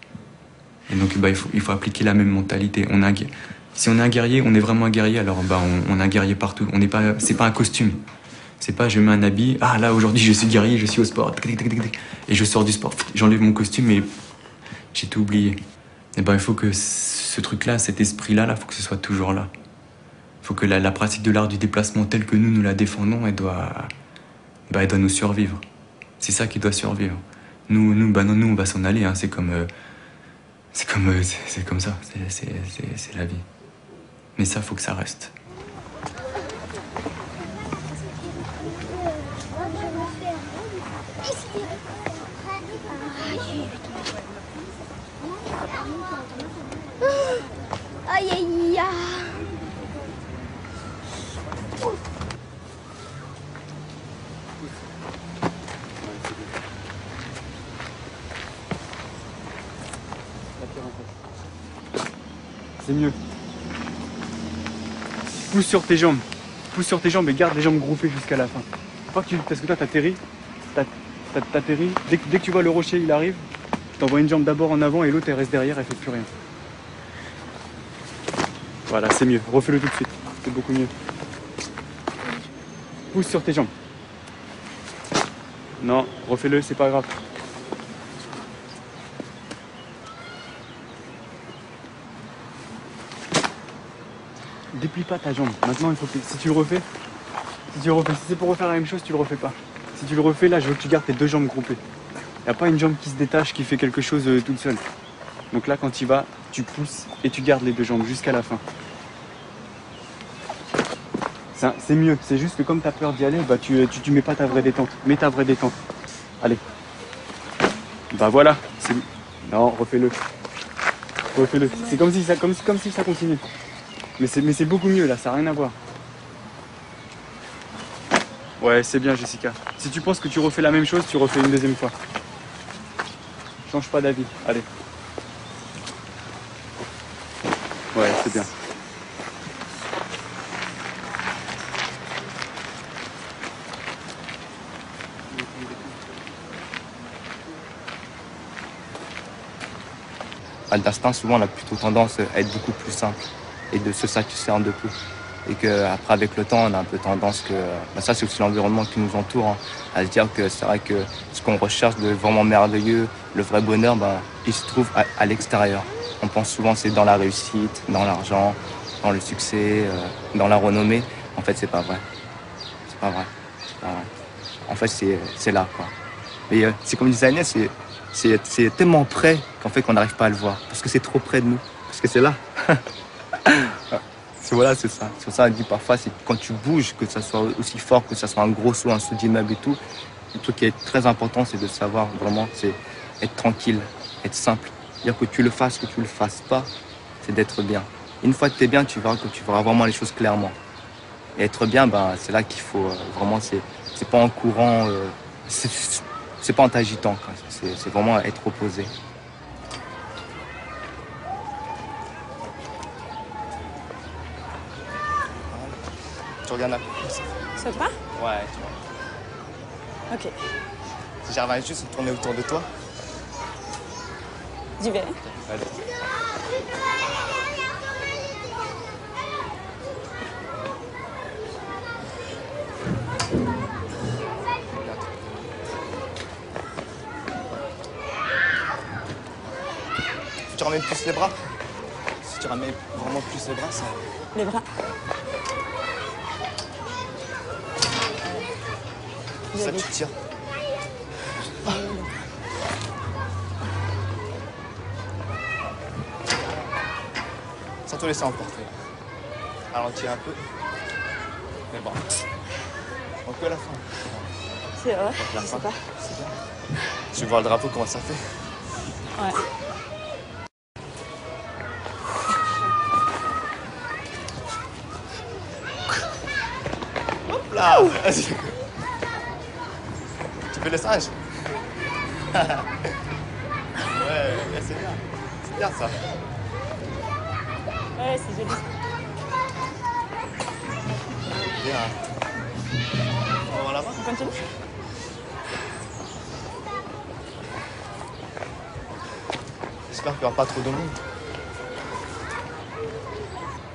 Et donc il faut appliquer la même mentalité. Si on est un guerrier, on est vraiment un guerrier. Alors on est un guerrier partout. C'est pas un costume. C'est pas je mets un habit, ah là aujourd'hui je suis guerrier, je suis au sport, et je sors du sport, j'enlève mon costume et j'ai tout oublié. Et il faut que ce truc-là, cet esprit-là, faut que ce soit toujours là. Il faut que la pratique de l'art du déplacement telle que nous la défendons, elle doit nous survivre. C'est ça qui doit survivre. Nous on va s'en aller, hein. C'est comme ça, c'est la vie. Mais ça, faut que ça reste. Aïe aïe aïe. C'est mieux. Pousse sur tes jambes. Pousse sur tes jambes et garde les jambes groupées jusqu'à la fin. Parce que toi t'atterris. T'atterris. Dès que tu vois le rocher, il arrive. Tu t'envoies une jambe d'abord en avant et l'autre elle reste derrière, elle fait plus rien. Voilà, c'est mieux. Refais-le tout de suite. C'est beaucoup mieux. Pousse sur tes jambes. Non, refais-le, c'est pas grave. Déplie pas ta jambe. Maintenant, il faut que si tu le refais, si c'est pour refaire la même chose, tu le refais pas. Si tu le refais, là, je veux que tu gardes tes deux jambes groupées. Il n'y a pas une jambe qui se détache, qui fait quelque chose toute seule. Donc là, quand tu vas, tu pousses et tu gardes les deux jambes jusqu'à la fin. C'est mieux. C'est juste que comme tu as peur d'y aller, tu mets pas ta vraie détente. Mets ta vraie détente. Allez. Voilà. Non, refais-le. Refais-le. C'est comme si ça continue. Mais c'est beaucoup mieux là, ça n'a rien à voir. Ouais, c'est bien Jessica. Si tu penses que tu refais la même chose, tu refais une deuxième fois. Change pas d'avis, allez. Ouais, c'est bien. d'instinct, souvent on a plutôt tendance à être beaucoup plus simple et de se satisfaire de peu. Et qu'après, avec le temps, on a un peu tendance que... ça, c'est aussi l'environnement qui nous entoure, hein, à se dire que c'est vrai que ce qu'on recherche de vraiment merveilleux, le vrai bonheur, il se trouve à l'extérieur. On pense souvent que c'est dans la réussite, dans l'argent, dans le succès, dans la renommée. En fait, c'est pas vrai. C'est pas vrai. C'est pas vrai. En fait, c'est là, quoi. Mais c'est comme disait Agnès, c'est tellement près qu'en fait, qu'on n'arrive pas à le voir. Parce que c'est trop près de nous. Parce que c'est là. Voilà, c'est ça. C'est pour ça qu'on dit parfois, c'est quand tu bouges, que ça soit aussi fort, que ça soit un gros saut, un saut d'immeuble et tout, le truc qui est très important, c'est de savoir vraiment, c'est être tranquille, être simple. C'est-à-dire que tu le fasses pas, c'est d'être bien. Une fois que tu es bien, tu verras que tu verras vraiment les choses clairement. Et être bien, c'est là qu'il faut vraiment, c'est pas en courant, c'est pas en t'agitant, c'est vraiment être opposé. Tu regardes un peu comme ça. Ça te va? Ouais, tu vois. Ok. Si j'arrive juste à tourner autour de toi. J'y vais. Allez. Si tu ramènes plus les bras. Si tu ramènes vraiment plus les bras, ça... Les bras. Ça, tu tires. Sans te laisser emporter. Ralentir un peu. Mais bon. On peut à la fin. C'est vrai. La Je fin. sais pas. C'est bien. Tu veux voir le drapeau, comment ça fait? Ouais. Hop là. Tu fais le singe? Ouais, c'est bien. C'est bien ça. Ouais, c'est joli. Bien. On va là-bas? On continue? J'espère qu'il n'y aura pas trop de monde.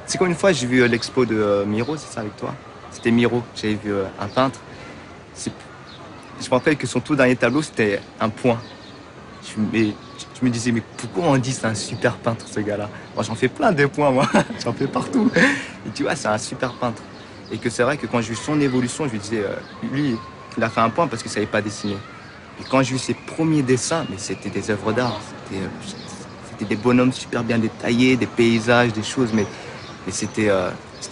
C'est comme une fois, j'ai vu l'expo de Miro, c'est ça avec toi? C'était Miro, j'avais vu un peintre. Je me rappelle que son tout dernier tableau, c'était un point. Je me disais, mais pourquoi on dit c'est un super peintre, ce gars-là? Moi, j'en fais plein des points, moi. J'en fais partout. Et tu vois, c'est un super peintre. Et que c'est vrai que quand j'ai vu son évolution, je lui disais, lui, il a fait un point parce qu'il ne savait pas dessiner. Et quand j'ai vu ses premiers dessins, mais c'était des œuvres d'art. C'était des bonhommes super bien détaillés, des paysages, des choses, mais c'était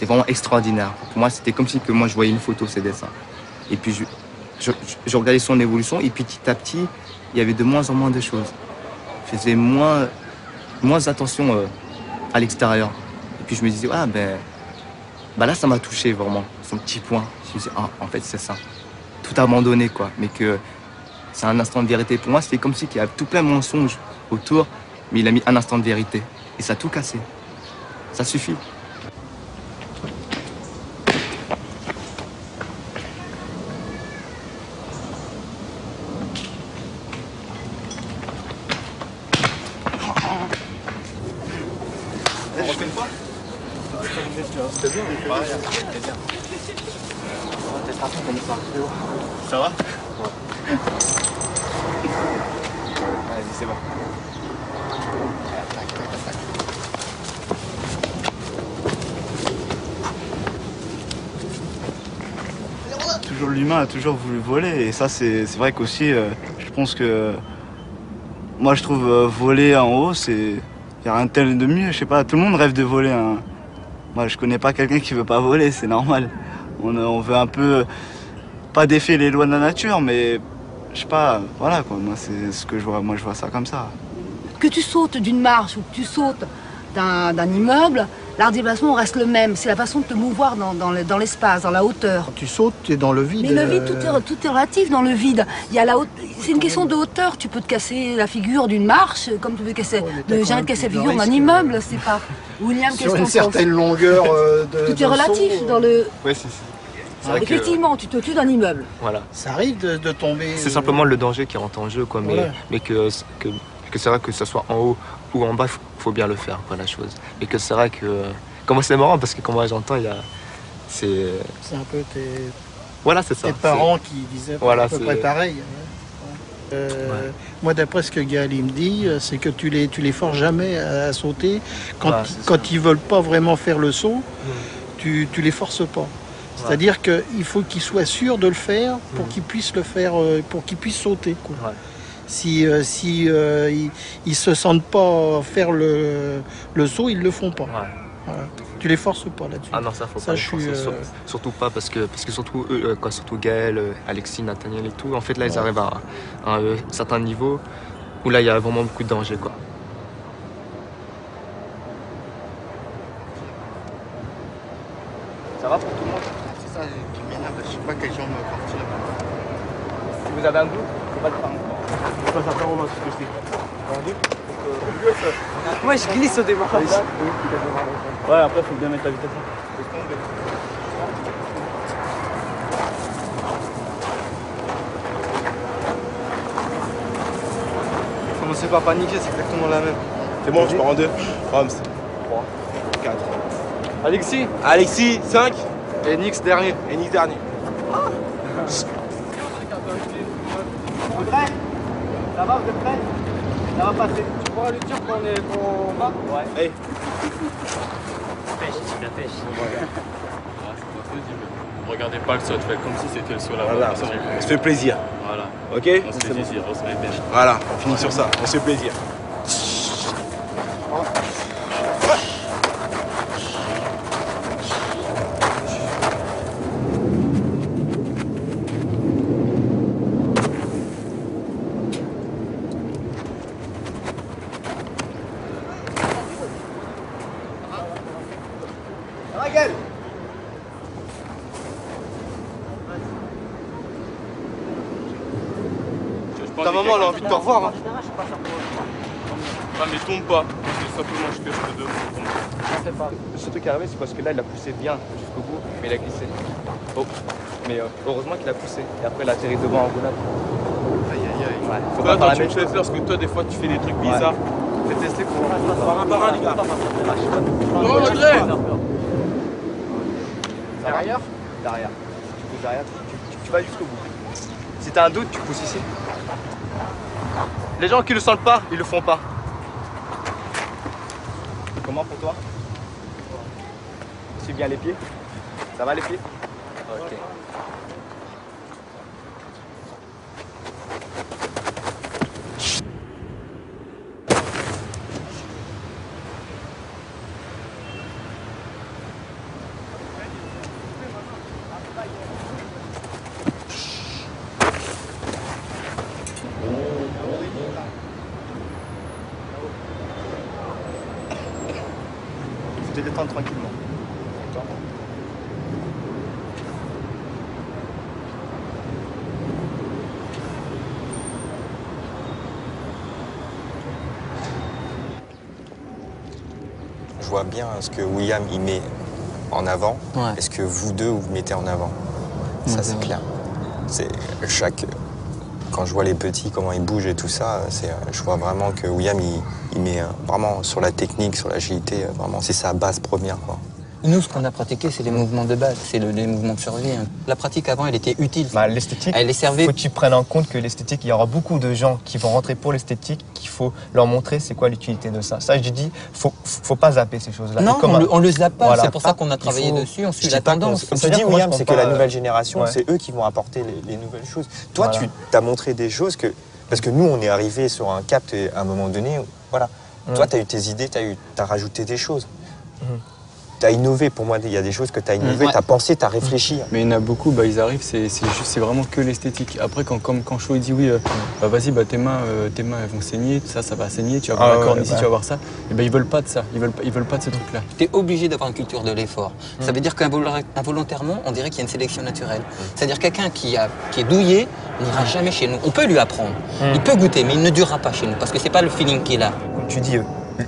vraiment extraordinaire. Pour moi, c'était comme si que moi, je voyais une photo, ces dessins. Et puis, je regardais son évolution, et puis petit à petit, il y avait de moins en moins de choses. Je faisais moins attention à l'extérieur. Et puis je me disais, ah là, ça m'a touché vraiment, son petit point. Je me disais, ah, en fait, c'est ça. Tout abandonné, quoi. Mais que c'est un instant de vérité. Pour moi, c'était comme si il y avait tout plein de mensonges autour, mais il a mis un instant de vérité. Et ça a tout cassé. Ça suffit. On refait une fois? C'était bien, c'était bien. T'es parti comme ça. Ça va? Ouais. Vas-y, c'est bon. Toujours l'humain a toujours voulu voler et ça c'est vrai qu'aussi je pense que moi je trouve voler en haut c'est... Il n'y a rien de tel de mieux, je sais pas, tout le monde rêve de voler. Hein. Moi je connais pas quelqu'un qui veut pas voler, c'est normal. On veut un peu, pas défier les lois de la nature, mais je sais pas, voilà quoi, moi c'est ce que je vois, moi je vois ça comme ça. Que tu sautes d'une marche ou que tu sautes d'un immeuble, l'art de déplacement reste le même. C'est la façon de te mouvoir dans l'espace, dans la hauteur. Quand tu sautes, tu es dans le vide. Mais le vide, tout est relatif dans le vide. Il y a c'est une question de hauteur. Tu peux te casser la figure d'une marche, comme tu peux casser, jamais te casser la figure d'un immeuble. C'est pas William sur une certaine longueur de. Tout est relatif dans le. Oui, si. Effectivement, tu te tues d'un immeuble. Voilà. Ça arrive de tomber. C'est simplement le danger qui rentre en jeu, quoi. Mais que c'est vrai que ce soit en haut ou en bas, faut bien le faire, quoi, la chose. Et que c'est vrai que... Comment c'est marrant, parce que quand moi j'entends, il y a... C'est un peu tes... Voilà, c'est ça. Tes parents qui disaient voilà, à peu près pareil. Moi, d'après ce que Gaël me dit, c'est que tu les forces jamais à sauter. Quand ils veulent pas vraiment faire le saut, tu les forces pas. C'est-à-dire qu'il faut qu'ils soient sûrs de le faire pour qu'ils puissent le faire, pour qu'ils puissent sauter, quoi. Si ils se sentent pas faire le saut, ils le font pas. Voilà. Tu les forces pas là-dessus. Ah non, ça faut pas les forcer, surtout pas parce que surtout eux, surtout Gaël, Alexis, Nathaniel et tout, en fait là ils arrivent à un certain niveau où là il y a vraiment beaucoup de danger, quoi. Ça va pour tout le monde? C'est ça qui m'énerve, je sais pas quel genre me partir. Si vous avez un goût, faut pas le prendre. Je passe à faire Romain, c'est ce que je dis. Moi je glisse au démarrage. Ouais, après faut bien mettre la vitesse. Commencez pas à paniquer, c'est exactement la même. C'est bon, je pars en 2. Rams. 3, 4. Alexis, 5. Et Nix dernier. Et Nix dernier. Vous êtes prêts? Ça va, vous êtes prêts? Ça va passer. Tu pourras lui dire qu'on va? Ouais. Hey. Pêche, tu la pêches. Regardez pas le saut, faites comme si c'était le saut là-bas. Voilà, on se fait plaisir. Voilà. Ok? On se fait plaisir, on se met pêche. Voilà, on finit sur ça, on se fait plaisir. Ta maman elle a envie de te revoir. Hein. Ah mais tombe pas, c'est simplement je pêche le 2 pour tomber. Non, fais pas. Ce truc qui est arrivé, c'est parce que là il a poussé bien jusqu'au bout, mais il a glissé. Oh. Mais heureusement qu'il a poussé. Et après il a atterri devant en gonade. Aïe aïe aïe. Ouais. Faut Toi, pas faire la tu même me fais chose. peur parce que toi des fois tu fais des trucs bizarres. Fais tester pour par un les gars. Non, André. Derrière. Derrière. Tu pousses derrière, tu vas jusqu'au bout. Si t'as un doute, tu pousses ici. Les gens qui le sentent pas, ils le font pas. Comment pour toi? Suis bien les pieds. Ça va les pieds? Ok. Te détendre tranquillement. D'accord. Je vois bien ce que William y met en avant. Ouais. Et ce que vous deux vous mettez en avant. Ça c'est clair. C'est chaque. Quand je vois les petits, comment ils bougent et tout ça, je vois vraiment que William il met vraiment sur la technique, sur l'agilité, vraiment c'est sa base première, quoi. Nous, ce qu'on a pratiqué, c'est les mouvements de base, c'est les mouvements de survie. La pratique avant, elle était utile. L'esthétique, elle est servie. Il faut que tu prennes en compte que l'esthétique, il y aura beaucoup de gens qui vont rentrer pour l'esthétique, qu'il faut leur montrer c'est quoi l'utilité de ça. Ça, je dis, faut pas zapper ces choses-là. Non, on le zappe pas, voilà. C'est pour ça qu'on a travaillé dessus, on suit la tendance. Comme tu dis, William, c'est que la nouvelle génération, c'est eux qui vont apporter les nouvelles choses. Toi, tu t'as montré des choses que... Parce que nous, on est arrivé sur un cap à un moment donné, voilà. Toi, tu as eu tes idées, tu as rajouté des choses. Tu as innové, pour moi, il y a des choses que tu as innové, tu as pensé, tu as réfléchi. Mais il y en a beaucoup, ils arrivent, c'est vraiment que l'esthétique. Après, quand Cho dit oui, vas-y, tes mains elles vont saigner, ça va saigner, tu vas voir la corne ici, tu vas voir ça. Et ils veulent pas de ça, ils veulent pas de ce truc-là. Tu es obligé d'avoir une culture de l'effort. Ça veut dire qu'involontairement, on dirait qu'il y a une sélection naturelle. C'est-à-dire quelqu'un qui est douillet n'ira jamais chez nous. On peut lui apprendre, il peut goûter, mais il ne durera pas chez nous parce que c'est pas le feeling qu'il a. Comme tu dis,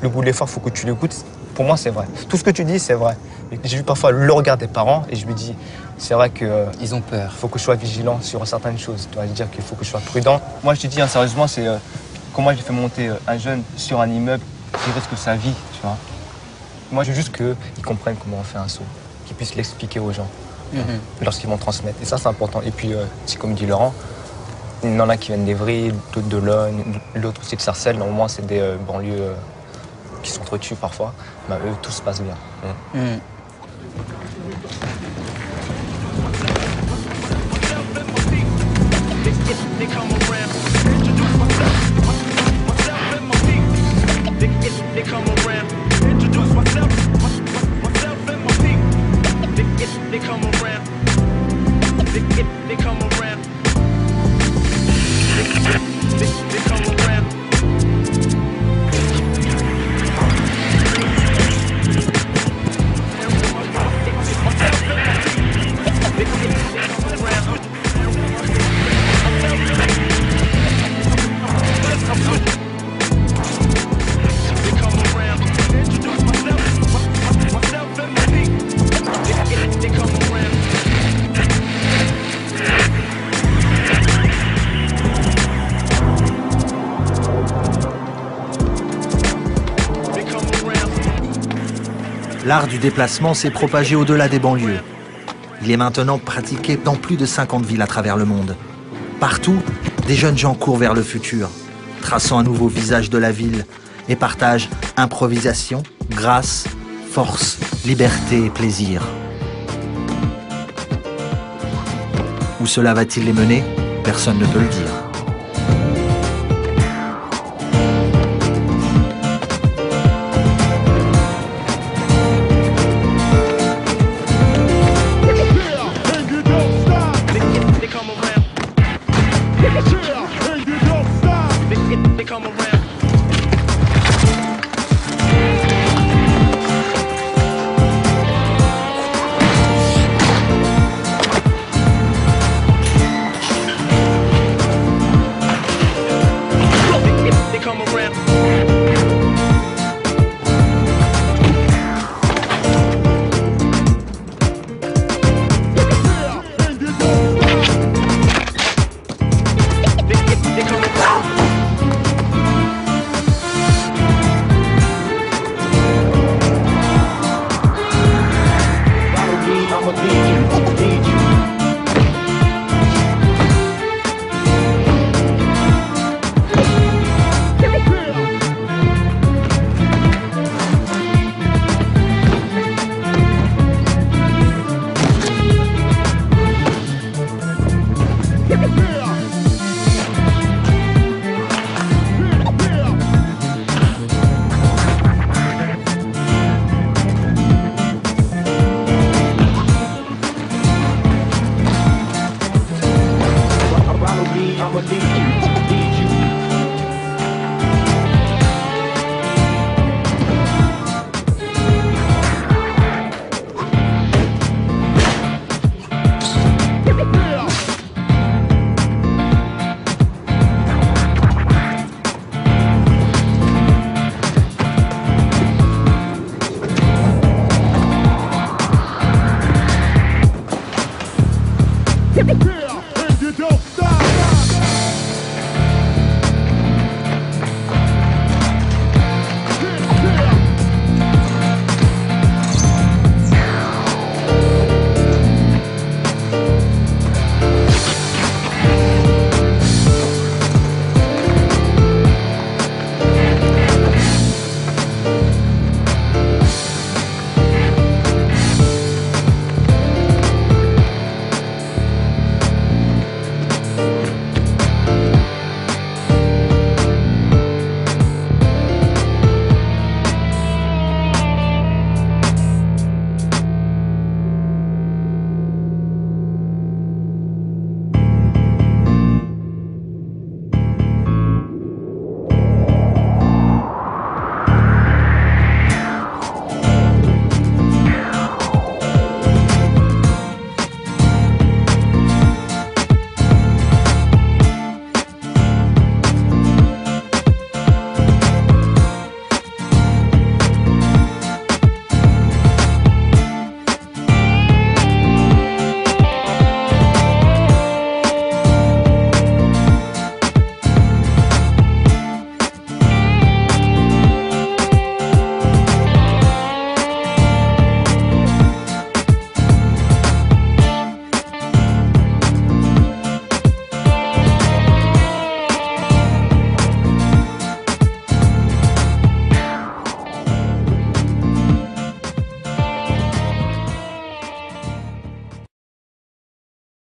le goût de l'effort, il faut que tu l'écoutes. Pour moi, c'est vrai. Tout ce que tu dis, c'est vrai. J'ai vu parfois le regard des parents et je me dis, c'est vrai que... Ils ont peur. Il faut que je sois vigilant sur certaines choses. Tu vas dire qu'il faut que je sois prudent. Moi, je te dis, sérieusement, c'est comment j'ai fait monter un jeune sur un immeuble qui risque sa vie, tu vois. Moi, je veux juste qu'ils comprennent comment on fait un saut, qu'ils puissent l'expliquer aux gens lorsqu'ils vont transmettre. Et ça, c'est important. Et puis, c'est comme dit Laurent, il y en a qui viennent d'Evry, d'autres de Logne, l'autre aussi de Sarcelles. Normalement, c'est des banlieues qui s'entretuent parfois. Mais eux, tout se passe bien. They come around, introduce myself and my people. They come around, introduce myself and my people. They come around, they come around, they come around. L'art du déplacement s'est propagé au-delà des banlieues. Il est maintenant pratiqué dans plus de 50 villes à travers le monde. Partout, des jeunes gens courent vers le futur, traçant un nouveau visage de la ville et partagent improvisation, grâce, force, liberté et plaisir. Où cela va-t-il les mener? Personne ne peut le dire.